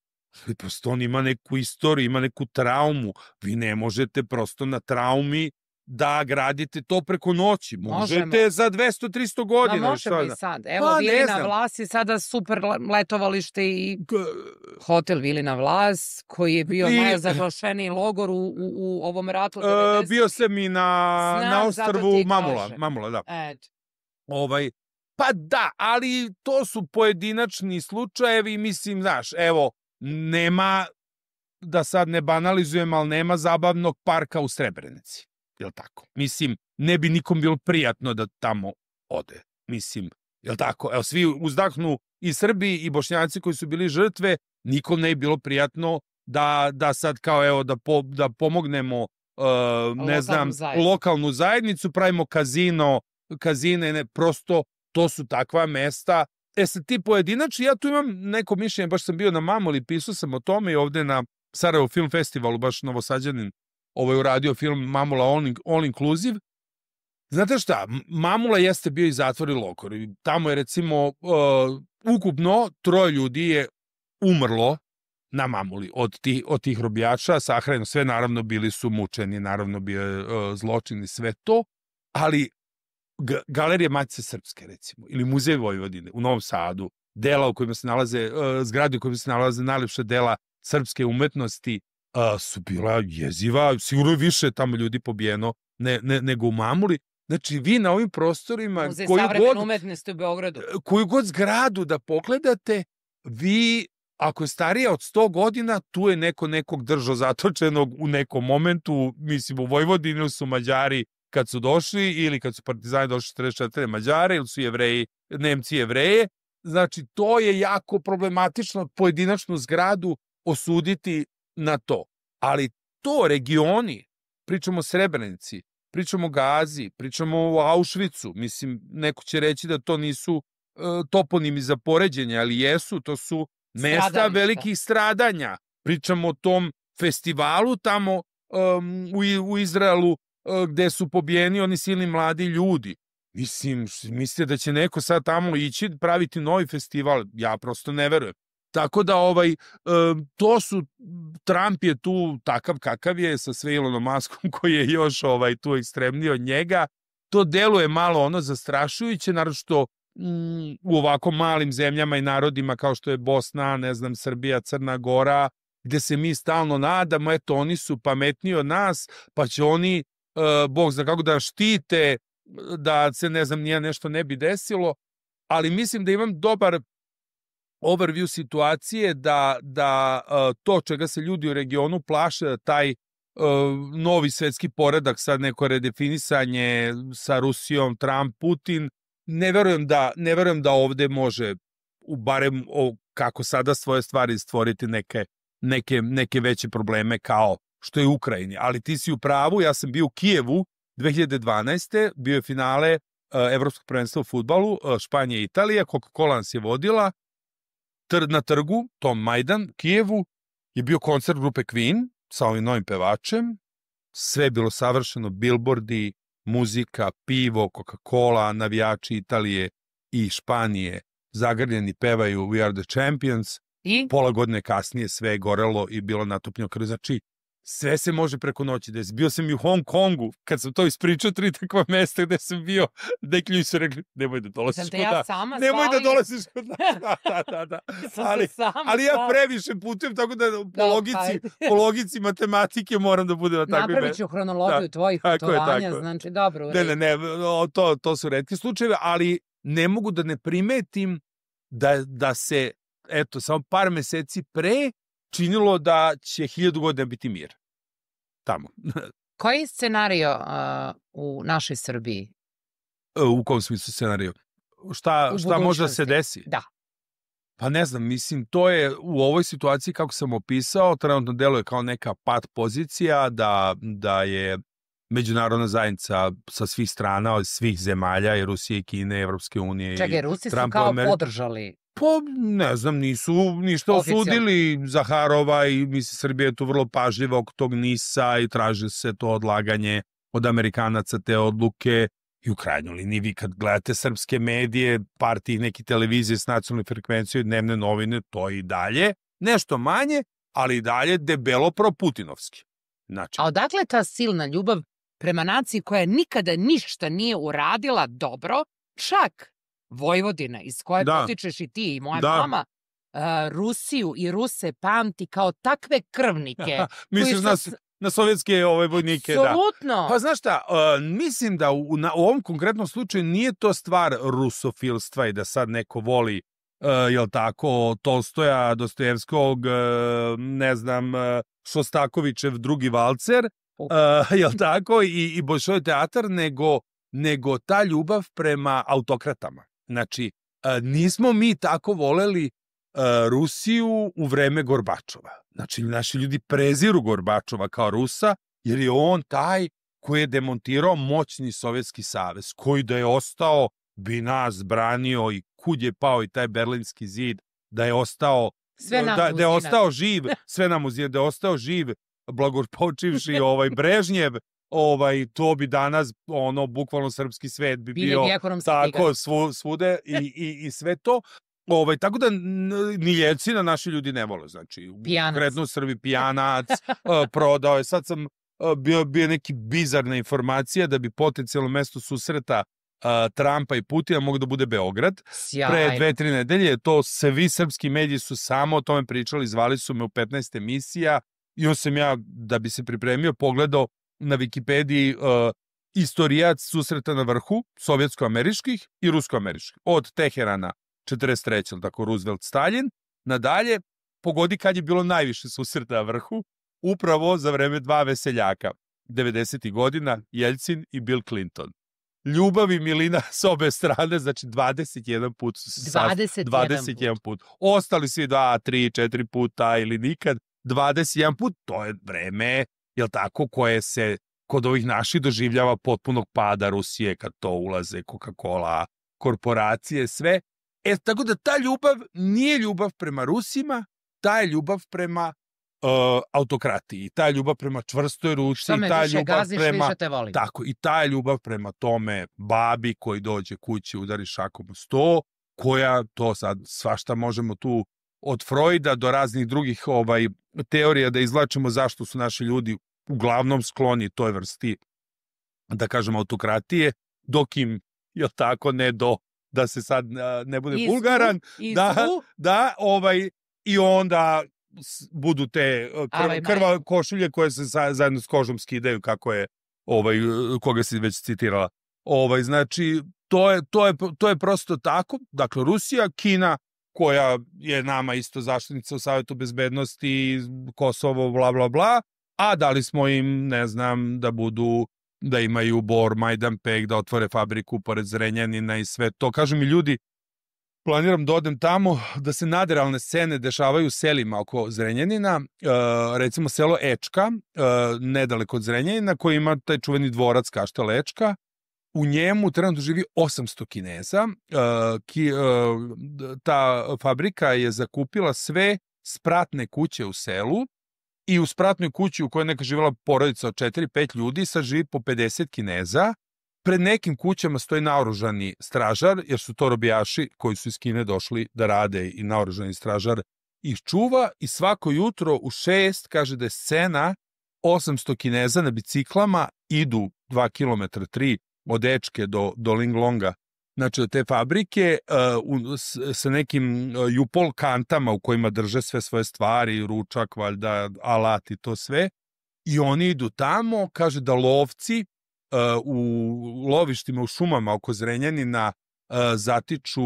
Ali prosto on ima neku istoriju, ima neku traumu. Vi ne možete prosto na traumi da gradite to preko noći. Možete za 200-300 godina. Možemo i sad. Evo, Vilina Vlas je sada super letovalište i hotel Vilina Vlas, koji je bio najzaglašeniji logor u ovom ratu. Bio sam i na ostrvu Mamula, da. Pa da, ali to su pojedinačni slučajevi, mislim, znaš, evo, nema, da sad ne banalizujem, ali nema zabavnog parka u Srebrenici. Jel' tako? Mislim, ne bi nikom bilo prijatno da tamo ode. Mislim, jel' tako? Evo, svi uzdahnu i Srbi i Bošnjaci koji su bili žrtve, nikom ne bi bilo prijatno da sad kao, evo, da pomognemo, lokalnu zajednicu, pravimo kazine, prosto to su takva mesta. Sad ti pojedinačni, ja tu imam neko mišljenje, baš sam bio na Mamuli, pisao sam o tome i ovde na Sarajevo Film Festivalu, baš Novosađanin uradio film Mamula All Inclusive. Znate šta, Mamula jeste bio i zatvor i logor. Tamo je recimo ukupno 3 ljudi je umrlo na Mamuli od tih robijača, sahranjeno, sve naravno bili su mučeni, naravno bio zločin i sve to, ali Galerije Matice Srpske, recimo, ili Muzej Vojvodine u Novom Sadu, dela u kojima se nalaze, zgrade u kojima se nalaze najlepša dela srpske umetnosti, su bila jeziva, sigurno je više tamo ljudi pobijeno nego u Mamuli. Znači, vi na ovim prostorima, Muzej savremene umetnosti u Beogradu, koju god zgradu da pogledate, vi, ako je starija od 100 godina, tu je nekog držao zatočenog u nekom momentu, mislim, u Vojvodini su Mađari kad su došli, ili kad su partizani došli 44. Mađare, ili su Jevreji, Nemci Jevreje. Znači, to je jako problematično pojedinačnu zgradu osuditi na to. Ali to regioni, pričamo o Srebrenici, pričamo o Gazi, pričamo o Auschwitzu, mislim, neko će reći da to nisu toponimi za poređenje, ali jesu, to su mesta velikih stradanja. Pričamo o tom festivalu tamo u Izraelu gde su pobijeni oni silni mladi ljudi. Mislim, mislite da će neko sad tamo ići praviti novi festival? Ja prosto ne verujem. Tako da to su, Trump je tu takav kakav je sa sve Elonom Muskom koji je još tu ekstremniji od njega. To deluje malo zastrašujuće, naročito u ovako malim zemljama i narodima kao što je Bosna, ne znam, Srbija, Crna Gora, gde se mi stalno nadamo, eto, oni su pametniji od nas, pa će oni, Bog zna kako, da štite, da se, ne znam, nije nešto ne bi desilo, ali mislim da imam dobar overview situacije da to čega se ljudi u regionu plaše, taj novi svetski poredak, sad neko redefinisanje sa Rusijom, Trump, Putin, ne verujem da ovde može, barem kako sada svoje stvari, stvoriti neke veće probleme kao što je u Ukrajini. Ali ti si u pravu, ja sam bio u Kijevu 2012. Bio je finale Evropskog prvenstva u fudbalu, Španija i Italija, Coca-Cola nas je vodila, na trgu, Tom Majdan, Kijevu, je bio koncert grupe Queen sa ovim novim pevačem, sve je bilo savršeno, billboardi, muzika, pivo, Coca-Cola, navijači Italije i Španije zagrljeni pevaju We are the champions. I pola godine kasnije sve je gorelo i bilo natopljeno krv. Znači, sve se može preko noći desiti. Bio sam i u Hong Kongu, kad sam to ispričao, 3 takva mesta gde sam bio, neki ljudi su rekli, nemoj da dolaziš kod nas. Nemoj da dolaziš kod nas. Da. Ali ja previše putujem, tako da po logici matematike moram da budem na takvim mestima. Napravit ću hronologiju tvojih putovanja, znači dobro. Ne, to su retki slučajevi, ali ne mogu da ne primetim da se, eto, samo par meseci pre činilo da će 1000 godina biti mir. Tamo. Koji je scenario u našoj Srbiji? U kom smislu scenario? Šta može da se desi? Da. Pa ne znam, mislim, to je u ovoj situaciji, kako sam opisao, trenutno deluje kao neka pat pozicija, da je međunarodna zajednica sa svih strana, od svih zemalja, i Rusije, i Kine, Evropske unije. Čekaj, Rusi su kao podržali. Pa, ne znam, nisu ništa osudili Zaharova i mislim, Srbija je tu vrlo pažljiva oko tog NIS-a i traži se to odlaganje od Amerikanaca te odluke. I u krajnjoj liniji, vi kad gledate srpske medije, par tih neki televizije s nacionalnom frekvencijom, dnevne novine, to i dalje, nešto manje, ali i dalje debelo proputinovski. Znači, a odakle ta silna ljubav prema naciji koja nikada ništa nije uradila dobro, čak Vojvodina, iz koje potičeš i ti i moja mama, Rusiju i Ruse pamti kao takve krvnike. Misliš na sovjetske vojnike, apsolutno. Pa znaš šta, mislim da u ovom konkretnom slučaju nije to stvar rusofilstva i da sad neko voli, jel tako, Tolstoja, Dostojevskog, ne znam, Šostakovićev drugi valcer, jel tako, i Bolšoj teatar, nego ta ljubav prema autokratama. Znači, nismo mi tako voleli Rusiju u vreme Gorbačova. Znači, naši ljudi preziru Gorbačova kao Rusa, jer je on taj koji je demontirao moćni Sovjetski savez, koji da je ostao, bi nas branio i kud je pao i taj Berlinski zid, da je ostao živ, sve nam uzije, da je ostao živ blagopočivši Brežnjev, to bi danas, bukvalno srpski svet bi bio tako svude i sve to. Tako da ni Jeljcina naši ljudi ne vole, znači, konkretno Srbi, pijanac, prodao je, sad sam bio neki bizarna informacija da bi potencijalno mesto susreta Trumpa i Putina mogu da bude Beograd. Pre 2-3 nedelje, to svi srpski mediji su samo o tome pričali, zvali su me u 15 emisija i on sam ja, da bi se pripremio, pogledao na Wikipediji istorijat susreta na vrhu sovjetsko-američkih i rusko-američkih. Od Teherana 43. tako Roosevelt Stalin, nadalje, pogodi kad je bilo najviše susreta na vrhu, upravo za vreme dva veseljaka, 90. godina, Jeljcin i Bill Clinton. Ljubav i milina s obe strane, znači 21 put su se 21 put. Ostali svi 2, 3, 4 puta ili nikad, 21 put, to je vreme, jel tako, koje se kod ovih naših doživljava potpunog pada Rusije kad to ulaze Coca-Cola, korporacije, sve. Tako da ta ljubav nije ljubav prema Rusima, ta je ljubav prema autokratiji, ta je ljubav prema čvrstoj ruci, ta je ljubav prema tako, i ta je ljubav prema tome babi koji dođe kući, udari šakom u sto, koja to sad svašta možemo tu od Freuda do raznih drugih teorija da izvlačimo zašto su naši ljudi uglavnom skloni toj vrsti, da kažem, autokratije, dok im, jel tako, ne do, da se sad ne bude vulgaran, i onda budu te krva košulje koje se zajedno s kožom skidaju, kako je koga si već citirala. Znači, to je prosto tako. Dakle, Rusija, Kina, koja je nama isto zaštitnica u Savetu bezbednosti, Kosovo, bla, bla, bla, a dali smo im, ne znam, da imaju Bor, Majdanpek, da otvore fabriku pored Zrenjanina i sve to. Kažu mi ljudi, planiram da odem tamo, da se nadrealne scene dešavaju u selima oko Zrenjanina, recimo selo Ečka, nedaleko od Zrenjanina, koji ima taj čuveni dvorac Kaštel Ečka. U njemu trenutno živi 800 Kineza. Ta fabrika je zakupila sve spratne kuće u selu i u spratnoj kući u kojoj neka živjela porodica od 4-5 ljudi, sad živi po 50 Kineza. Pred nekim kućama stoji naoružani stražar, jer su to robijaši koji su iz Kine došli da rade, i naoružani stražar ih čuva, i svako jutro u 6, kaže da je scena, 800 Kineza na biciklama idu 2 km 3 od Ečke do Linglonga, znači od te fabrike, sa nekim jupol kantama u kojima drže sve svoje stvari, ručak, valjda, alat i to sve, i oni idu tamo, kaže da lovci u lovištima, u šumama oko Zrenjanina zatiču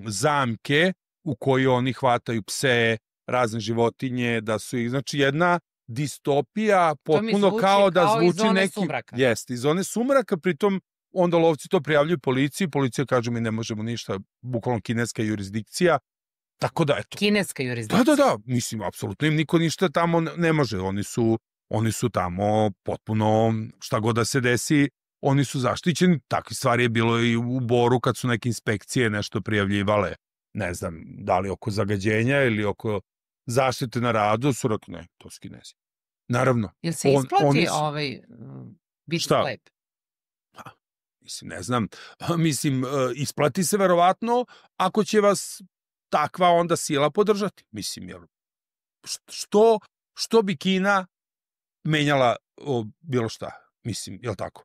zamke u koji oni hvataju pse, razne životinje, da su ih, znači jedna distopija, potpuno kao da zvuči neki... Jeste, iz zone sumraka, pritom onda lovci to prijavljuju policiji, policija kaže mi ne možemo ništa, bukvalno kineska jurisdikcija, tako da eto. Kineska jurisdikcija? Da, mislim, apsolutno im niko ništa tamo ne može, oni su tamo potpuno, šta god da se desi, oni su zaštićeni. Takve stvari je bilo i u Boru kad su neke inspekcije nešto prijavljivale, ne znam, da li oko zagađenja ili oko zaštite na radu, su rekli, ne, to su Kinezi. Naravno. Jel se isplati biti slep? Mislim, ne znam. Mislim, isplati se verovatno ako će vas takva onda sila podržati. Mislim, jer što bi Kina menjala bilo šta, mislim, jel tako?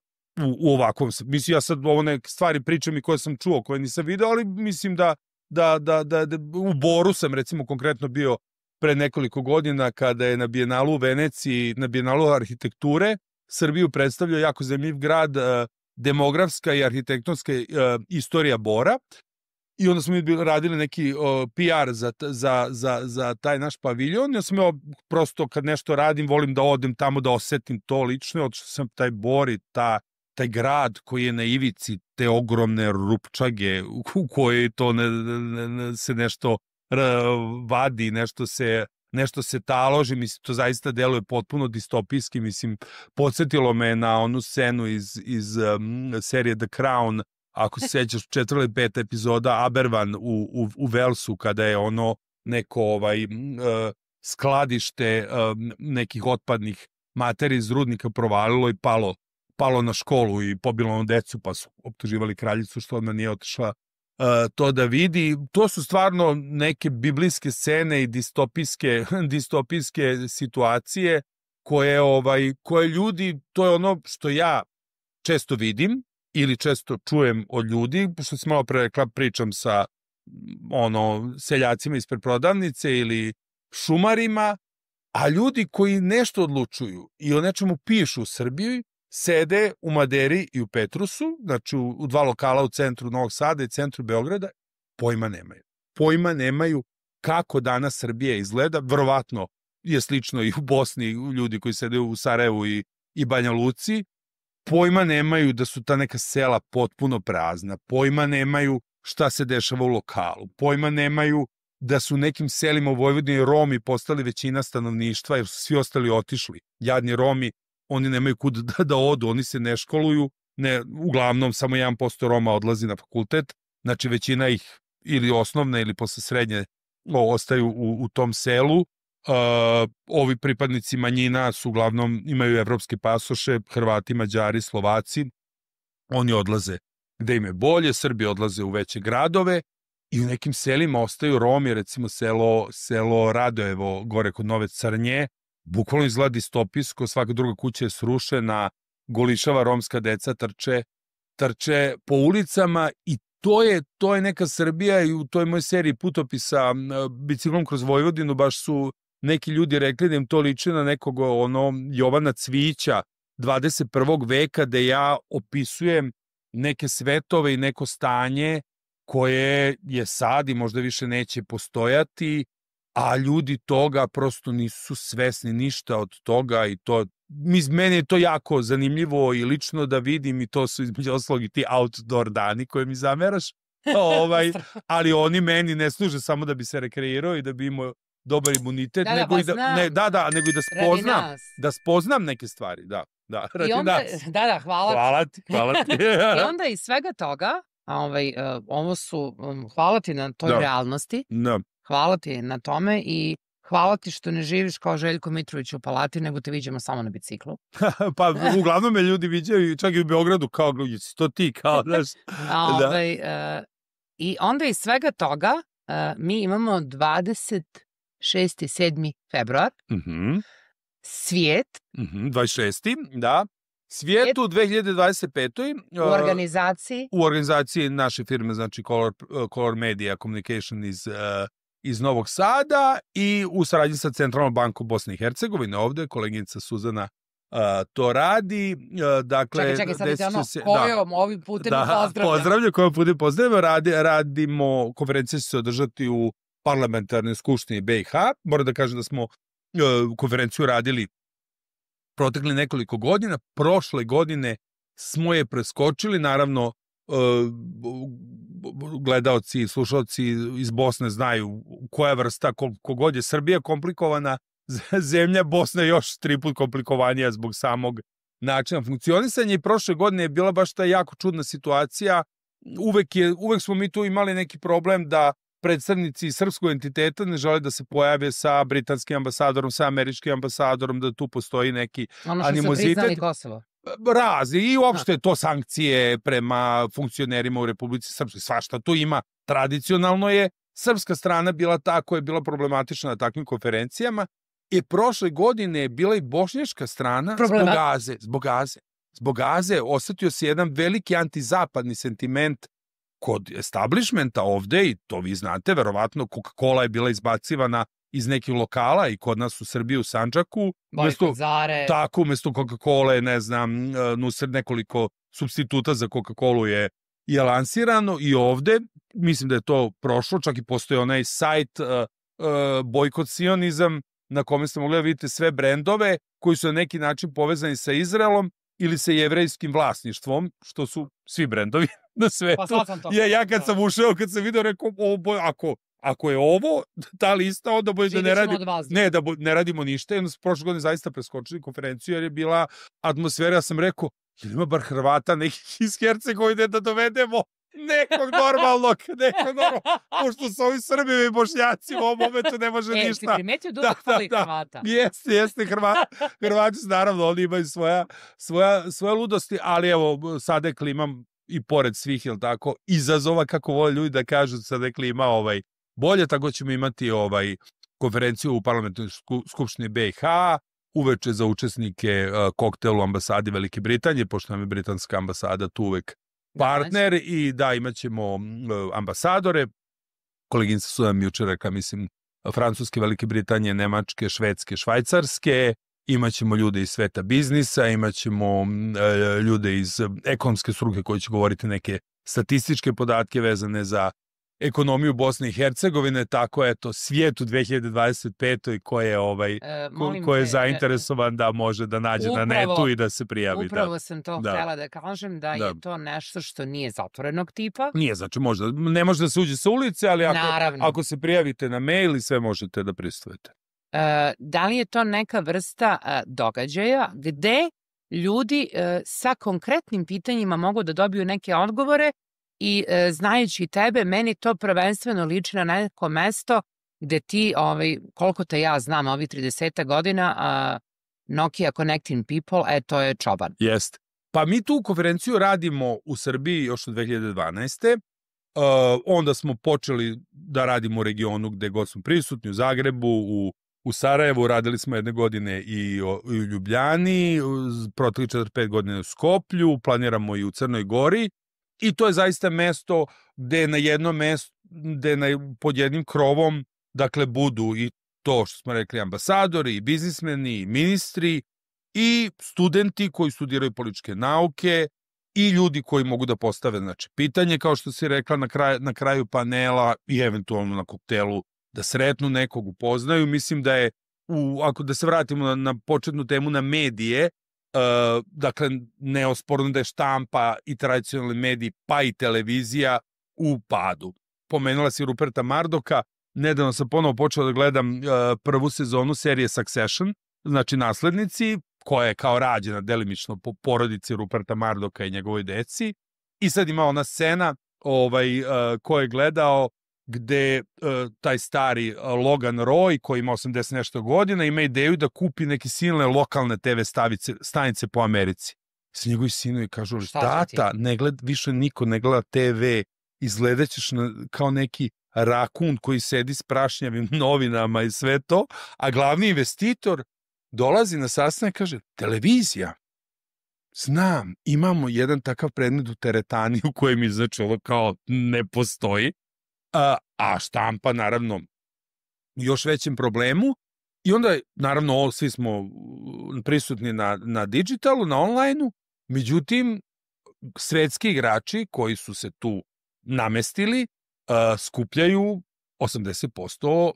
U ovakvom, mislim, ja sad ovo neke stvari pričam i koje sam čuo, koje nisam video, ali mislim da u Boru sam recimo konkretno bio pre nekoliko godina kada je na Bijenalu u Veneciji, na Bijenalu arhitekture, Srbiju predstavljao jako zanimljiv grad, demografska i arhitektonska istorija Bora, i onda smo mi radili neki PR za taj naš paviljon. Ja sam prosto kad nešto radim, volim da odem tamo da osetim to lično, odšto sam taj Bor i taj grad koji je na ivici te ogromne rupčage u kojoj to se nešto vadi, nešto se taloži, mislim, to zaista deluje potpuno distopijski, mislim, podsjetilo me na onu scenu iz serije The Crown, ako se sjećaš, 4. ili 5. epizoda Abervan u Velsu, kada je ono neko skladište nekih otpadnih materija iz rudnika provalilo i palo na školu i pobilo ono decu, pa su optuživali kraljicu što odmah nije otišla to da vidi. To su stvarno neke biblijske scene i distopijske situacije koje ljudi, to je ono što ja često vidim ili često čujem od ljudi, što sam malo pre rekla, pričam sa seljacima ispred prodavnice ili šumarima, a ljudi koji nešto odlučuju i o nečemu pišu u Srbiji, sede u Maderi i u Petrusu, znači u dva lokala u centru Novog Sada i centru Beograda, pojma nemaju kako danas Srbija izgleda. Verovatno je slično i u Bosni, ljudi koji sede u Sarajevu i Banja Luci, pojma nemaju da su ta neka sela potpuno prazna, pojma nemaju šta se dešava u lokalu, pojma nemaju da su nekim selima u Vojvodini Romi postali većina stanovništva jer su svi ostali otišli. Jadni Romi, oni nemaju kud da odu, oni se ne školuju, uglavnom samo 1% Roma odlazi na fakultet, znači većina ih ili osnovne ili posle srednje ostaju u tom selu. Ovi pripadnici manjina su uglavnom, imaju evropske pasoše, Hrvati, Mađari, Slovaci, oni odlaze gde im je bolje, Srbi odlaze u veće gradove i u nekim selima ostaju Romi, recimo selo Radojevo, gore kod Nove Crnje, bukvalno izgleda distopijsko, svaka druga kuća je srušena, golišava romska deca trče po ulicama i to je neka Srbija i u toj mojoj seriji putopisa Biciklom kroz Vojvodinu baš su neki ljudi rekli da im to liči na nekog Jovana Cvijića 21. veka, da ja opisujem neke svetove i neko stanje koje je sad i možda više neće postojati, a ljudi toga prosto nisu svesni ništa od toga i to, meni je to jako zanimljivo i lično da vidim i to su između ostalog i ti outdoor dani koje mi zameraš, ali oni meni ne služe samo da bi se rekreirao i da bi imao dobar imunitet, nego i da spoznam neke stvari, da. Hvala ti. I onda iz svega toga, ovo su, hvala ti na toj realnosti, hvala ti na tome i hvala ti što ne živiš kao Željko Mitrović u palati, nego te viđamo samo na biciklu. Pa uglavnom me ljudi viđaju čak i u Beogradu kao, to ti kao, znaš. I onda iz svega toga mi imamo 26. 7. februar, svijet. 26. da. Svijet u 2025. U organizaciji naše firme, znači Color Media Communication iz Novog Sada i u saradnji sa Centralnom bankom Bosne i Hercegovine ovde, koleginica Suzana to radi. Dakle, čekaj, sad kojom ovim putem pozdravljam. Kojom putem pozdravljam. Radimo, konferencija će se održati u Parlamentarnoj skupštini BiH. Moram da kažem da smo konferenciju radili protekli nekoliko godina. Prošle godine smo je preskočili, naravno gledaoci i slušalci iz Bosne znaju koja vrsta, koliko god je Srbija komplikovana zemlja, Bosna je još 3 puta komplikovanija zbog samog načina funkcionisanja i prošle godine je bila baš ta jako čudna situacija. Uvek smo mi tu imali neki problem da predstavnici srpskog entiteta ne žele da se pojave sa britanskim ambasadorom, sa američkim ambasadorom, da tu postoji neki animozitet. Ono što su priznali Kosovo. Razni i uopšte to sankcije prema funkcionerima u Republici Srpskoj. Svašta tu ima. Tradicionalno je srpska strana bila ta koja je bila problematična na takvim konferencijama i prošle godine je bila i bošnjačka strana zbog Gaze. Osetio se jedan veliki antizapadni sentiment kod establishmenta ovde i to vi znate, verovatno Coca-Cola je bila izbacivana iz nekih lokala i kod nas u Srbiji u Sandžaku. Tako, umesto Coca-Cola, ne znam, nekoliko substituta za Coca-Colu je lansirano i ovde, mislim da je to prošlo, čak i postoji onaj sajt Bojkot Sionizam na kome ste mogli da vidite sve brendove koji su na neki način povezani sa Izraelom ili sa jevrejskim vlasništvom, što su svi brendovi na svetu. Ja kad sam ušao, kad sam vidio, rekao, ako je ovo ta lista, onda bolje da ne radimo ništa. Jedno smo prošle godine zaista preskočili konferenciju jer je bila atmosfera, ja sam rekao, ili ima bar Hrvata nekih iz Hercegovine da dovedemo nekog normalnog, pošto su ovi Srbi i Bošnjaci u ovom momentu ne može ništa. Si primetio da hvali Hrvata? Jeste, Hrvati su naravno, oni imaju svoja ludosti, ali evo, Sadekli imam i pored svih, jel tako, izazova, kako vole ljudi da kažu, Sadekli ima bolje, tako ćemo imati konferenciju u parlamentarnoj skupštini BiH, uveče za učesnike koktel u ambasadi Velike Britanije, pošto nam je britanska ambasada tu uvek partner, i da, imat ćemo ambasadore. Koleginica su nam jučer rekla, mislim, Francuske, Velike Britanije, Nemačke, Švedske, Švajcarske, imat ćemo ljude iz sveta biznisa, imat ćemo ljude iz ekonomske struke koji će govoriti neke statističke podatke vezane za ekonomiju Bosne i Hercegovine, tako eto, svijet u 2025. ko je zainteresovan da može da nađe na netu i da se prijavi. Upravo sam to htjela da kažem, da je to nešto što nije zatvorenog tipa. Nije, znači ne može da se uđe sa ulice, ali ako se prijavite na mail i sve možete da pristupite. Da li je to neka vrsta događaja gde ljudi sa konkretnim pitanjima mogu da dobiju neke odgovore? I znajući tebe, meni to prvenstveno liči na neko mesto gde ti, koliko te ja znam, ovih 30 godina, Nokia Connecting People, to je čoban. Jeste. Pa mi tu konferenciju radimo u Srbiji još od 2012. Onda smo počeli da radimo u regionu gde god smo prisutni, u Zagrebu, u Sarajevu, radili smo jedne godine i u Ljubljani, proteklih 4-5 godina u Skoplju, planiramo i u Crnoj Gori. I to je zaista mesto gde na jednom mestu, pod jednim krovom, dakle, budu i to što smo rekli ambasadori, i biznismeni, i ministri, i studenti koji studiraju političke nauke, i ljudi koji mogu da postave, znači, pitanje, kao što si rekla, na kraju panela i eventualno na koktelu, da sretnu nekog, upoznaju. Mislim da je, ako da se vratimo na početnu temu, na medije, dakle, neosporno da je štampa i tradicionalni mediji, pa i televizija u padu. Pomenula si Ruperta Murdocha, nedavno sam ponovo počeo da gledam prvu sezonu serije Succession, znači Naslednici, koja je kao rađena delimično po porodici Ruperta Murdocha i njegovoj deci, i sad ima ona scena ko je gledao gde taj stari Logan Roy, koji ima 80 nešto godina, ima ideju da kupi neke silne lokalne TV stanice po Americi. S njegovi sinovi kažu, tata, više niko ne gleda TV, izgledaćeš kao neki rakun koji sedi s prašnjavim novinama i sve to, a glavni investitor dolazi na sastanak i kaže, televizija, znam, imamo jedan takav predmet u teretani u kojem znači ovo kao ne postoji, a štampa, naravno, još većem problemu. I onda, naravno, svi smo prisutni na digitalu, na online-u, međutim, svetski igrači koji su se tu namestili skupljaju 80%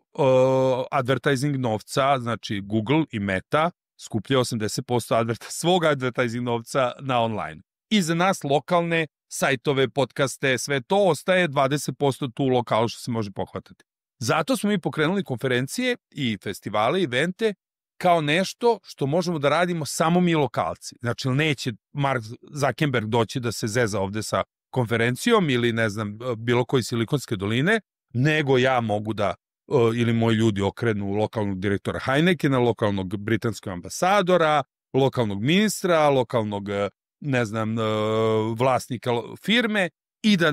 advertising novca, znači Google i Meta skupljaju 80% svog advertising novca na online. I za nas lokalne sajtove, podcaste, sve to ostaje 20% tu u lokalu što se može pohvatati. Zato smo mi pokrenuli konferencije i festivale, evente, kao nešto što možemo da radimo samo mi lokalci. Znači, neće Mark Zuckerberg doći da se zeza ovde sa konferencijom ili, ne znam, bilo koji Silikonske doline, nego ja mogu da, ili moji ljudi okrenu lokalnog direktora Heinekena, lokalnog britanskog ambasadora, lokalnog ministra, lokalnog, ne znam, vlasnika firme, i da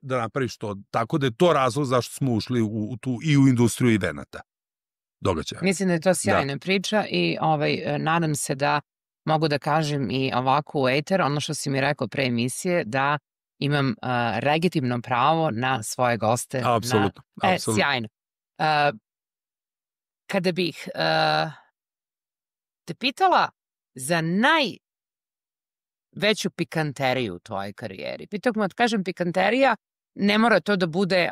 napraviš to. Tako da je to razlog zašto smo ušli u industriju evenata. Događaja. Mislim da je to sjajna priča i nadam se da mogu da kažem i ovako u eter, ono što si mi rekao pre emisije, da imam legitimno pravo na svoje goste. Apsolutno. Sjajno. Kada bih te pitala za najveću pikanteriju u tvojoj karijeri. Pitao me, kažem pikanterija, ne mora to da bude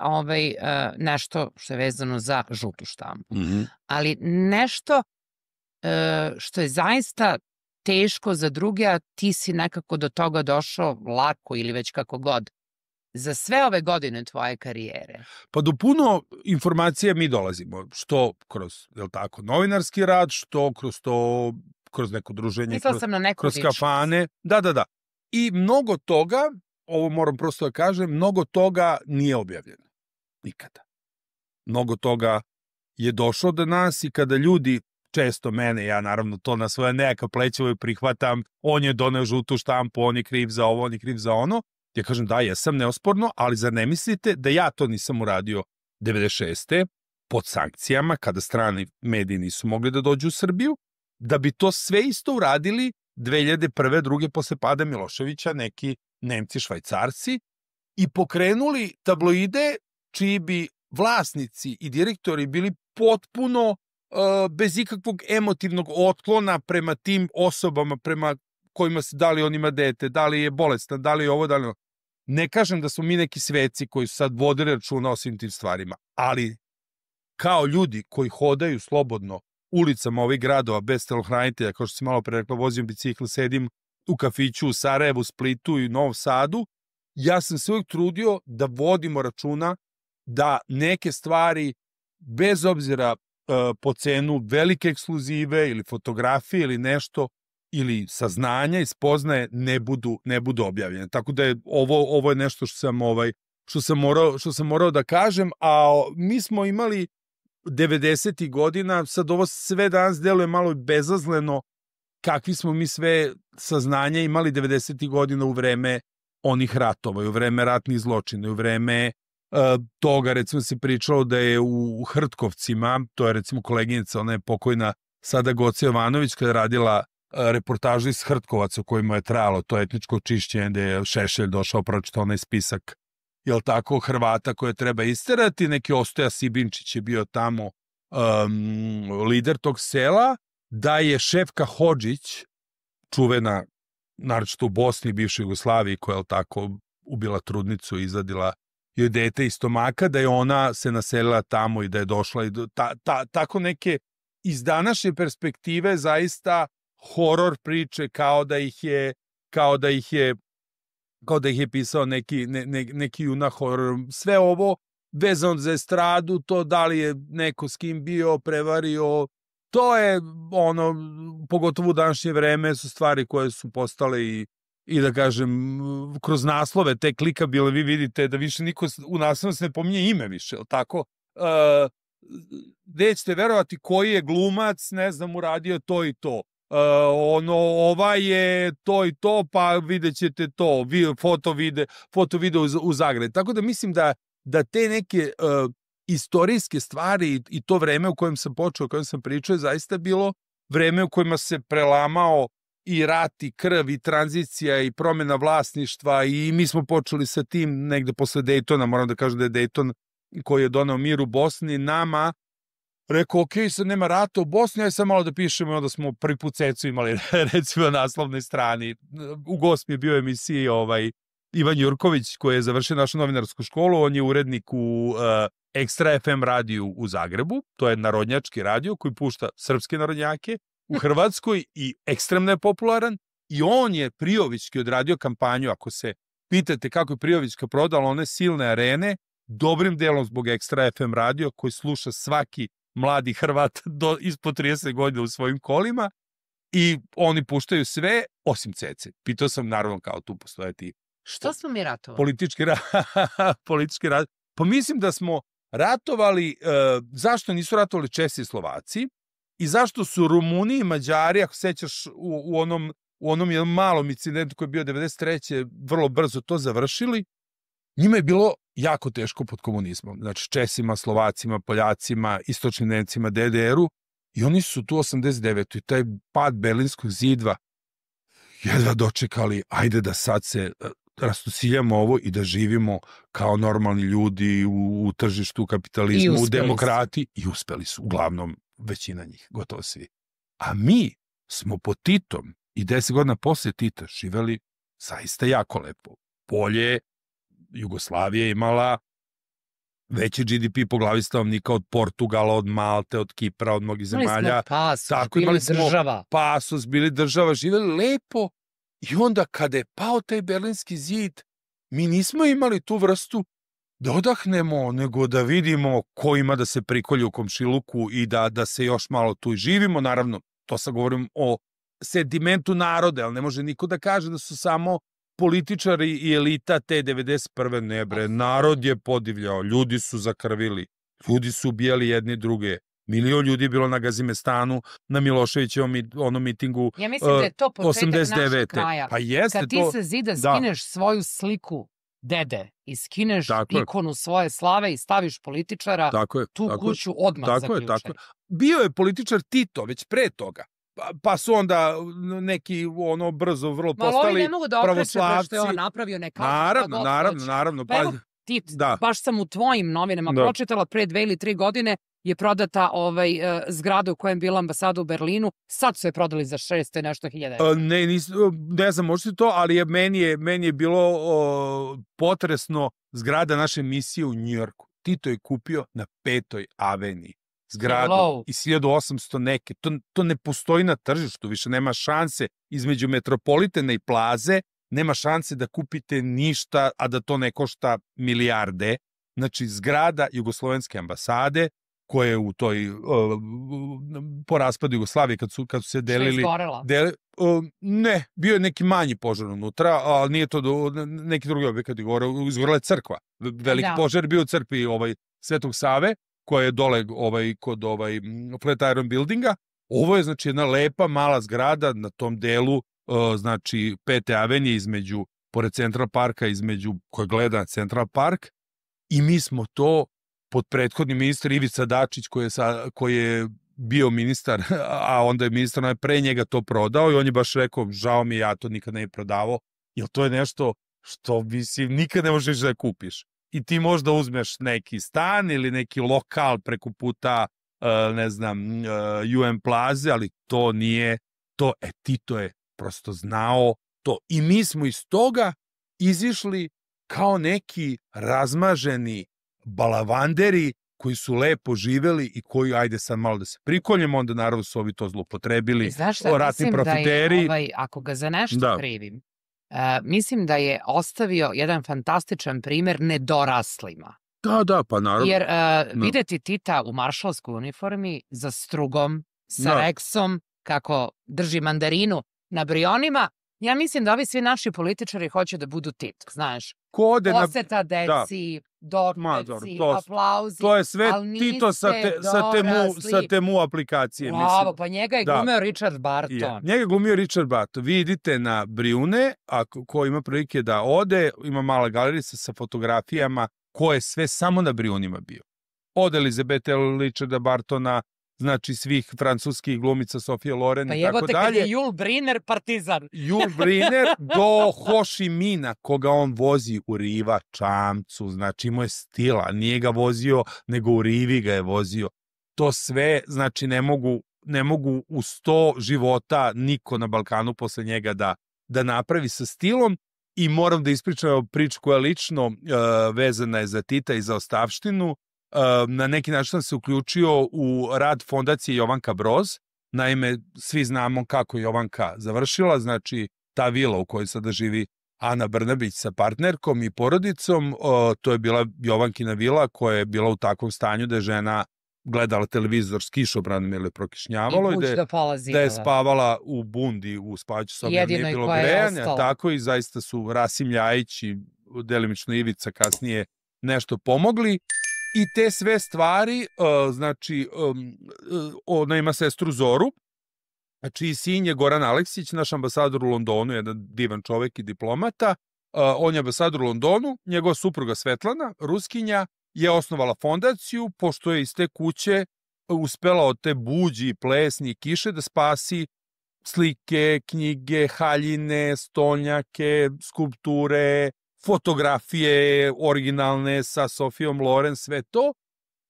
nešto što je vezano za žutu štampu. Ali nešto što je zaista teško za druge, a ti si nekako do toga došao lako ili već kako god. Za sve ove godine tvoje karijere? Pa do puno informacija mi dolazimo. Što kroz, novinarski rad, što kroz neko druženje, kroz kafane. Da. I mnogo toga ovo moram prosto da kažem, mnogo toga nije objavljeno. Nikada. Mnogo toga je došlo do nas i kada ljudi, često mene, ja naravno to na svoje nekakav plećevo prihvatam, on je doneo žutu štampu, on je kriv za ovo, on je kriv za ono, ja kažem da, jesam neosporno, ali zar ne mislite da ja to nisam uradio 96. pod sankcijama, kada strani mediji nisu mogli da dođu u Srbiju, da bi to sve isto uradili 2001. druge posle pada Miloševića, neki Nemci, Švajcarci, i pokrenuli tabloide čiji bi vlasnici i direktori bili potpuno bez ikakvog emotivnog otklona prema tim osobama, prema kojima se, da li on ima dete, da li je bolestan, da li je ovo, da li je ovo. Ne kažem da smo mi neki sveci koji su sad vodili računa o svim tim stvarima, ali kao ljudi koji hodaju slobodno ulicama ovih gradova bez telohranitelja, kao što si malo pre rekla, vozim bicikl, sedim u kafiću u Sarajevu, Splitu i Novom Sadu, ja sam se uvijek trudio da vodimo računa da neke stvari, bez obzira po cenu velike ekskluzive ili fotografije ili nešto, ili saznanja i spoznaje ne budu objavljene. Tako da je ovo je nešto što sam morao da kažem, a mi smo imali 90. godina, sad ovo sve danas deluje malo bezazleno, kakvi smo mi sve saznanja imali 90. godina u vreme onih ratova, u vreme ratnih zločina, u vreme toga, recimo se pričalo da je u Hrtkovcima, to je recimo koleginica, ona je pokojna sada Goca Jovanović, kada je radila reportažu iz Hrtkovaca u kojima je trajalo to etničko čišćenje, gde je Šešelj došao, pročitao onaj spisak, jel tako, Hrvata koje treba isterati, neki Ostoja Sibinčić je bio tamo lider tog sela, da je Šefka Hodžić, čuvena, naročito u Bosni i bivšoj Jugoslaviji, koja je tako ubila trudnicu i izvadila joj dete iz stomaka, da je ona se naselila tamo i da je došla i tako neke iz današnje perspektive zaista horor priče kao da ih je pisao neki junak horor. Sve ovo vezano za estradu, to da li je neko s kim bio, prevario, to je ono, pogotovo u današnje vreme su stvari koje su postale i da kažem, kroz naslove te klikabile vi vidite da više niko u naslovu se ne pominje ime više, je li tako? Nećete verovati koji je glumac, ne znam, uradio to i to. Ovaj je to i to, pa vidjet ćete to, foto video u Zagrebu. Tako da mislim da te neke istorijske stvari i to vreme u kojem sam počeo, u kojem sam pričao, je zaista bilo vreme u kojima se prelamao i rat, i krv, i tranzicija, i promjena vlasništva, i mi smo počeli sa tim negde posle Dejtona, moram da kažem da je Dejton koji je donao mir u Bosni, nama rekao, ok, sad nema rata u Bosni, aj sad malo da pišemo, onda smo prvi put Cecu imali, recimo, na naslovnoj strani. U gost mi je bio u emisiji Ivan Jurković, koji je završio našu novinarsku školu, on je urednik u Ekstra FM radiju u Zagrebu, to je narodnjački radio koji pušta srpske narodnjake u Hrvatskoj i ekstremno je popularan, i on je Prijovićki odradio kampanju, ako se pitate kako je Prijovićka prodala one silne arene, dobrim delom zbog Ekstra FM radio koji sluša svaki mladi Hrvat ispod 30 godina u svojim kolima, i oni puštaju sve osim Cece. Pitao sam, naravno, kao tu postoje ti što smo mi ratovali? Politički rat. Pa mislim da smo ratovali, zašto nisu ratovali Česi i Slovaci i zašto su Rumuni i Mađari, ako sećaš u onom jednom malom incidentu koji je bio 93. vrlo brzo to završili, njima je bilo jako teško pod komunizmom. Znači Česima, Slovacima, Poljacima, istočnim Nemcima, DDR-u, i oni su tu 89. i taj pad Berlinskog zida jedva dočekali, ajde da sad se rastosiljamo ovo i da živimo kao normalni ljudi u tržištu, u kapitalizmu, u demokratiji, i uspeli su, uglavnom većina njih, gotovo svi. A mi smo pod Titom i 10 godina posle Tita živeli zaista jako lepo. Bolje, Jugoslavija je imala veći GDP po glavi stanovnika od Portugala, od Malte, od Kipra, od mnogih zemalja. Imali smo država. Pasos, bili država, živeli lepo. I onda kada je pao taj Berlinski zid, mi nismo imali tu vrstu da odahnemo, nego da vidimo ko ima da se prikolje u komšiluku i da se još malo tu živimo. Naravno, to sad govorim o sedimentu naroda, ali ne može niko da kaže da su samo političari i elita te 91. ne bre, narod je podivljao, ljudi su zakrvili, ljudi su ubijali jedni druge. Milion ljudi je bilo na Gazimestanu, na Miloševićevom onom mitingu 89. Ja mislim da je to početak našeg kraja. Pa jeste kad ti to, sa zida skineš svoju sliku dede i skineš ikonu svoje slave i staviš političara, tu kuću odmah zaključaj. Tako je. Bio je političar Tito već pre toga. Pa su onda neki brzo vrlo postali pravoslavci. Malo ovi ne mogu da okreće što je on napravio nekako. Naravno. Pa evo, baš sam u tvojim novinama pročitala pre 2 ili 3 godine je prodata zgrada u kojem je bila ambasada u Berlinu. Sad su je prodali za 600 nešto hiljada. Ne znam, možete to, ali meni je bilo potresno zgrada naše misije u Njujorku. Tito je kupio na 5. aveniji. Zgradu iz 1800 neke. To ne postoji na tržištu, više nema šanse između Metropolitana i Plaze, nema šanse da kupite ništa, a da to ne košta milijarde. Znači, zgrada Jugoslovenske ambasade, koje je u toj, po raspadu Jugoslavije, kad su se delili... Što je izgorela? Ne, bio je neki manji požar unutra, ali nije to neki drugi objekat izgorela je crkva. Veliki požar bio u crkvi Svetog Save, koja je dole kod Flatiron Buildinga. Ovo je, znači, jedna lepa, mala zgrada na tom delu, znači, 5. avenije pored Central Parka, koje gleda Central Park, i mi smo to pod prethodni ministar Ivica Dačić, koji je bio ministar, a onda je ministar pre njega to prodao, i on je baš rekao, žao mi, ja to nikad ne bi prodavao, jer to je nešto što, mislim, nikad ne možeš da kupiš. I ti možda uzmeš neki stan ili neki lokal preko puta, ne znam, UN Plaze, ali to nije to. Tito je prosto znao to. I mi smo iz toga izišli kao neki razmaženi balavanderi koji su lepo živeli i koji, ajde sad malo da se prikoljemo, onda naravno su ovi to zlopotrebili, ratni profiteri. Mislim da je, ako ga za nešto krivim, mislim da je ostavio jedan fantastičan primer nedoraslima. Da, pa naravno. Jer videti Tita u maršalskoj uniformi, za strugom, sa reksom, kako drži mandarinu na Brionima, ja mislim da ovi svi naši političari hoće da budu Tit, znaš. Poseta deci, dočeci, aplauzi, to je sve Tito sa Temu aplikacije. Bravo, pa njega je glumio Richard Barton. Njega je glumio Richard Barton. Vi idite na Briune, a ko ima prilike da ode, ima mala galerija sa fotografijama ko je sve samo na Briunima bio. Od Elizabete, Richarda Bartona, znači svih francuskih glumica, Sofije Loren i tako dalje. Pa kad je Jules Briner partizan. Jules Briner do Ho Chi Mina, koga on vozi u Riva čamcu, znači imao je stila, nije ga vozio, nego u Rivi ga je vozio. To sve, znači ne mogu u 100 života niko na Balkanu posle njega da napravi sa stilom. I moram da ispričam priču koja lično vezana je za Tita i za ostavštinu. Na neki način sam se uključio u rad fondacije Jovanka Broz. Naime, svi znamo kako je Jovanka završila, znači ta vila u kojoj sada živi Ana Brnabić sa partnerkom i porodicom, to je bila Jovankina vila koja je bila u takvom stanju da je žena gledala televizor s kišobranom ili prokišnjavalo i da je spavala u bundi u spavaću sobi, nije bilo grejanja, tako, i zaista su Rasim Ljajić i delimično Ivica kasnije nešto pomogli. I te sve stvari, znači, ona ima sestru Zoru, čiji sin je Goran Aleksić, naš ambasador u Londonu, jedan divan čovek i diplomata. On je ambasador u Londonu, njegova supruga Svetlana, Ruskinja, je osnovala fondaciju, pošto je iz te kuće uspela od te buđi, plesni i kiše da spasi slike, knjige, haljine, stolnjake, skulpture, fotografije originalne sa Sofijom Loren, sve to.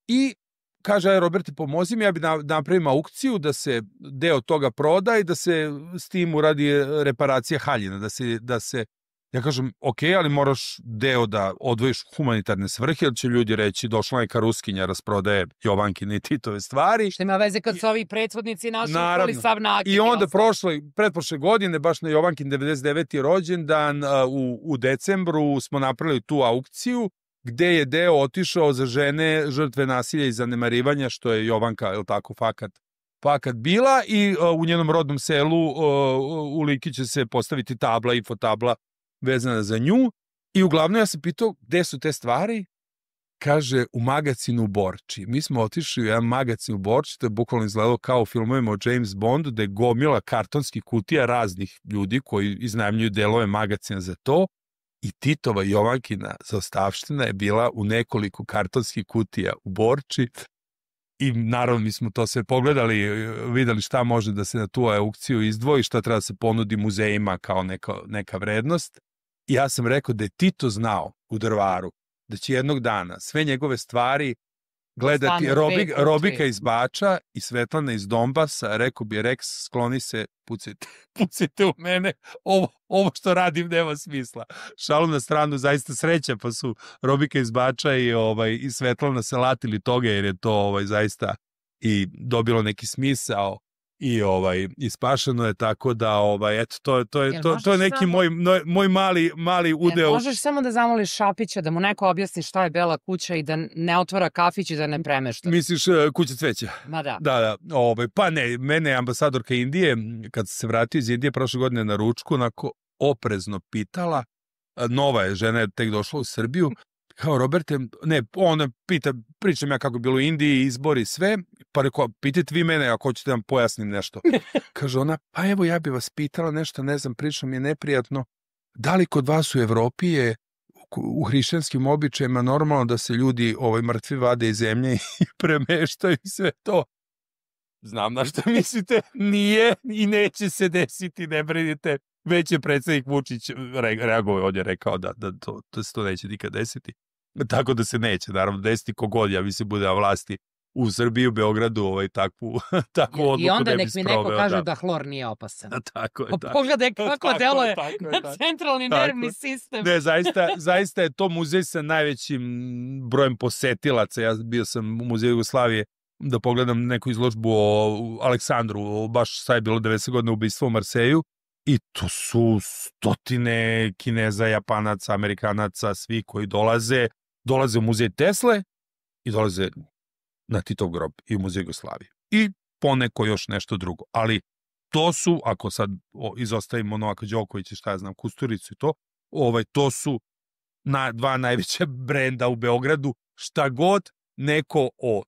I kaže, aj Roberte, pomozi mi, ja bi napravim aukciju da se deo toga proda i da se s tim uradi reparacija haljina, da se ja kažem, ok, ali moraš deo da odvojiš humanitarne svrhe, jer će ljudi reći, došla neka Ruskinja, rasprodaje Jovankine i Titove stvari. Što ima veze kad su ovi prethodnici naši upali sav nakon. I onda pretprošle godine, baš na Jovankin 99. rođendan, u decembru smo napravili tu aukciju, gde je deo otišao za žene žrtve nasilja i zanemarivanja, što je Jovanka, je li tako, fakat bila, i u njenom rodnom selu u Liki će se postaviti tabla, infotabla vezana za nju i uglavnom ja sam pitao gde su te stvari. Kaže, u magazinu Borči. Mi smo otišli u jedan magazin u Borči, to je bukvalno izgledalo kao u filmovima o James Bondu, da je gomila kartonskih kutija raznih ljudi koji iznajmljuju delove magazina za to i Titova Jovankina zaostavština je bila u nekoliko kartonskih kutija u Borči i naravno mi smo to sve pogledali, videli šta može da se na tu aukciju izdvoji, šta treba da se ponudi muzejima kao neka vrednost. I ja sam rekao da je Tito znao u Drvaru da će jednog dana sve njegove stvari gledati Robika iz Bača i Svetlana iz Donbasa, rekao bi Rex, skloni se, pucajte u mene, ovo što radim nema smisla. Šalu na stranu, zaista sreća, pa su Robika iz Bača i Svetlana se latili toga, jer je to zaista i dobilo neki smisao i spašeno je, tako da eto to je neki moj mali udeo. Možeš samo da zamoliš Šapića da mu neko objasni šta je Bela kuća i da ne otvara kafić i da ne premešta. Misliš kuća cveća? Ma da. Da, pa ne, mene je ambasadorka Indije, kad se vratio iz Indije prošle godine na ručku, onako oprezno pitala, nova je žena, je tek došla u Srbiju, kao Roberte, ne, ona pričam ja kako je bilo u Indiji, izbori, sve, pa rekao, pitajte vi mene ako hoćete da vam pojasnim nešto. Kaže ona, pa evo ja bi vas pitala nešto, ne znam, pričam je neprijatno, da li kod vas u Evropi je u hrišćanskim običajima normalno da se ljudi mrtvi vade iz zemlje i premeštaju sve to? Znam na što mislite, nije i neće se desiti, ne brinite. Već je predsjednik Vučić reagovao, on je rekao da se to neće nikad desiti. Tako da se neće, naravno, desiti kogod, ja mislim, bude na vlasti u Srbiji, u Beogradu, takvu odluku ne bi sproveo. I onda nek mi neko kaže da hlor nije opasan. Tako je. Pogledaj kako deluje centralni nervni sistem. Ne, zaista je to muzej sa najvećim brojem posetilaca. Ja bio sam u Muzeju Jugoslavije da pogledam neku izložbu o Aleksandru, baš sad je bilo 90 godina ubistva u Marseju. I to su stotine Kineza, Japanaca, Amerikanaca, svi koji dolaze u muzej Tesle i dolaze na Titov grob i u muzej Jugoslavije. I poneko još nešto drugo. Ali to su, ako sad izostavimo Novaka Đokovića, šta ja znam, Kusturicu i to su dva najveća brenda u Beogradu. Šta god neko o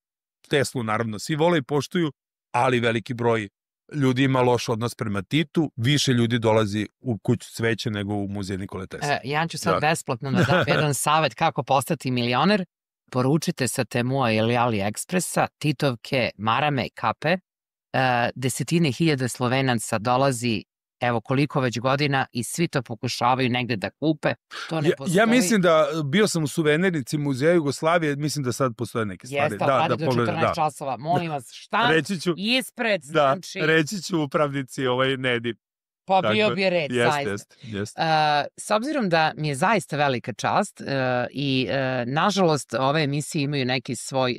Teslu, naravno, svi vole i poštuju, ali veliki broj ljudi ima loš odnos prema Titu, više ljudi dolazi u kuću cveća nego u muzej Nikole Tesla. Ja ću sad besplatno da dam jedan savet kako postati milioner. Poručite sa Temua ili AliExpressa Titovke, marame i kape. Desetine hiljada Slovenaca dolazi evo koliko već godina i svi to pokušavaju negde da kupe. To ne postoji. Ja mislim da bio sam u suvenirnici Muzeja Jugoslavije, mislim da sad postoje neke stvari. Jeste, ali do 14 časova. Molim vas, štamp ispred, znači... Da, reći ću upravnici Nedi. Pa bio bi red, zaista. S obzirom da mi je zaista velika čast i nažalost ove emisije imaju neki svoj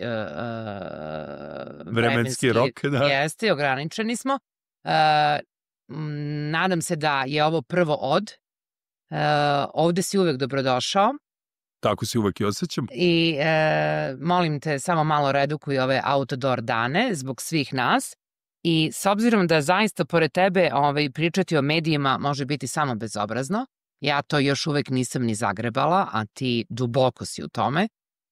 vremenski rok. Jeste, ograničeni smo. Nadam se da je ovo prvo od. Ovde si uvek dobrodošao. Tako se uvek i osjećam. I molim te, samo malo redukuj ove outdoor dane zbog svih nas. I s obzirom da zaista pored tebe pričati o medijima može biti samo bezobrazno, ja to još uvek nisam ni zagrebala, a ti duboko si u tome.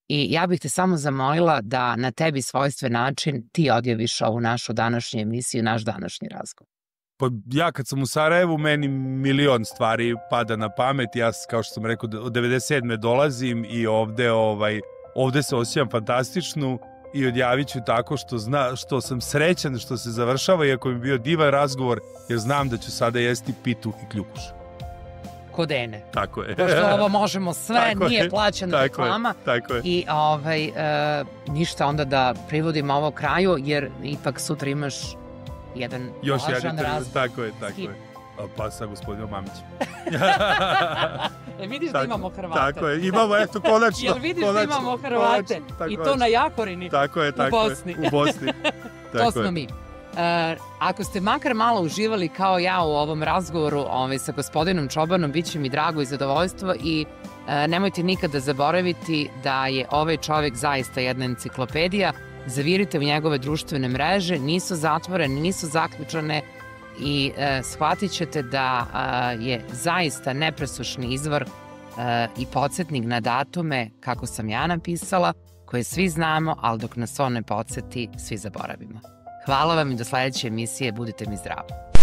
I ja bih te samo zamolila da na tebi svojstven način ti odjaviš ovu našu današnju emisiju, naš današnji razgovor. Pa ja kad sam u Sarajevu, meni milion stvari pada na pamet. Ja, kao što sam rekao, od 97. dolazim i ovde se osjećam fantastičnu i odjavit ću tako što sam srećan što se završava, iako mi je bio divan razgovor, jer znam da ću sada jesti pitu i kljukuš. Kodene. Tako je. Pošto ovo možemo sve, nije plaćena reklama. Tako je. I ništa onda da privodimo ovo kraju, jer ipak sutra imaš jedan važan razgovor. Tako je. Pa sa gospodinom Mamićem. Vidiš da imamo Hrvate. Tako je, imamo, eto, konačno. Jel vidiš da imamo Hrvate? I to na Jakorini. Tako je. U Bosni. To smo mi. Ako ste makar malo uživali kao ja u ovom razgovoru sa gospodinom Čobanom, bit će mi drago i zadovoljstvo i nemojte nikada zaboraviti da je ovaj čovjek zaista jedna enciklopedija. Zavirite u njegove društvene mreže, nisu zatvorene, nisu zaključane, i shvatit ćete da je zaista nepresušni izvor i podsjetnik na datume, kako sam ja napisala, koje svi znamo, ali dok nas on ne podsjeti, svi zaboravimo. Hvala vam i do sledeće emisije, budite mi zdravi.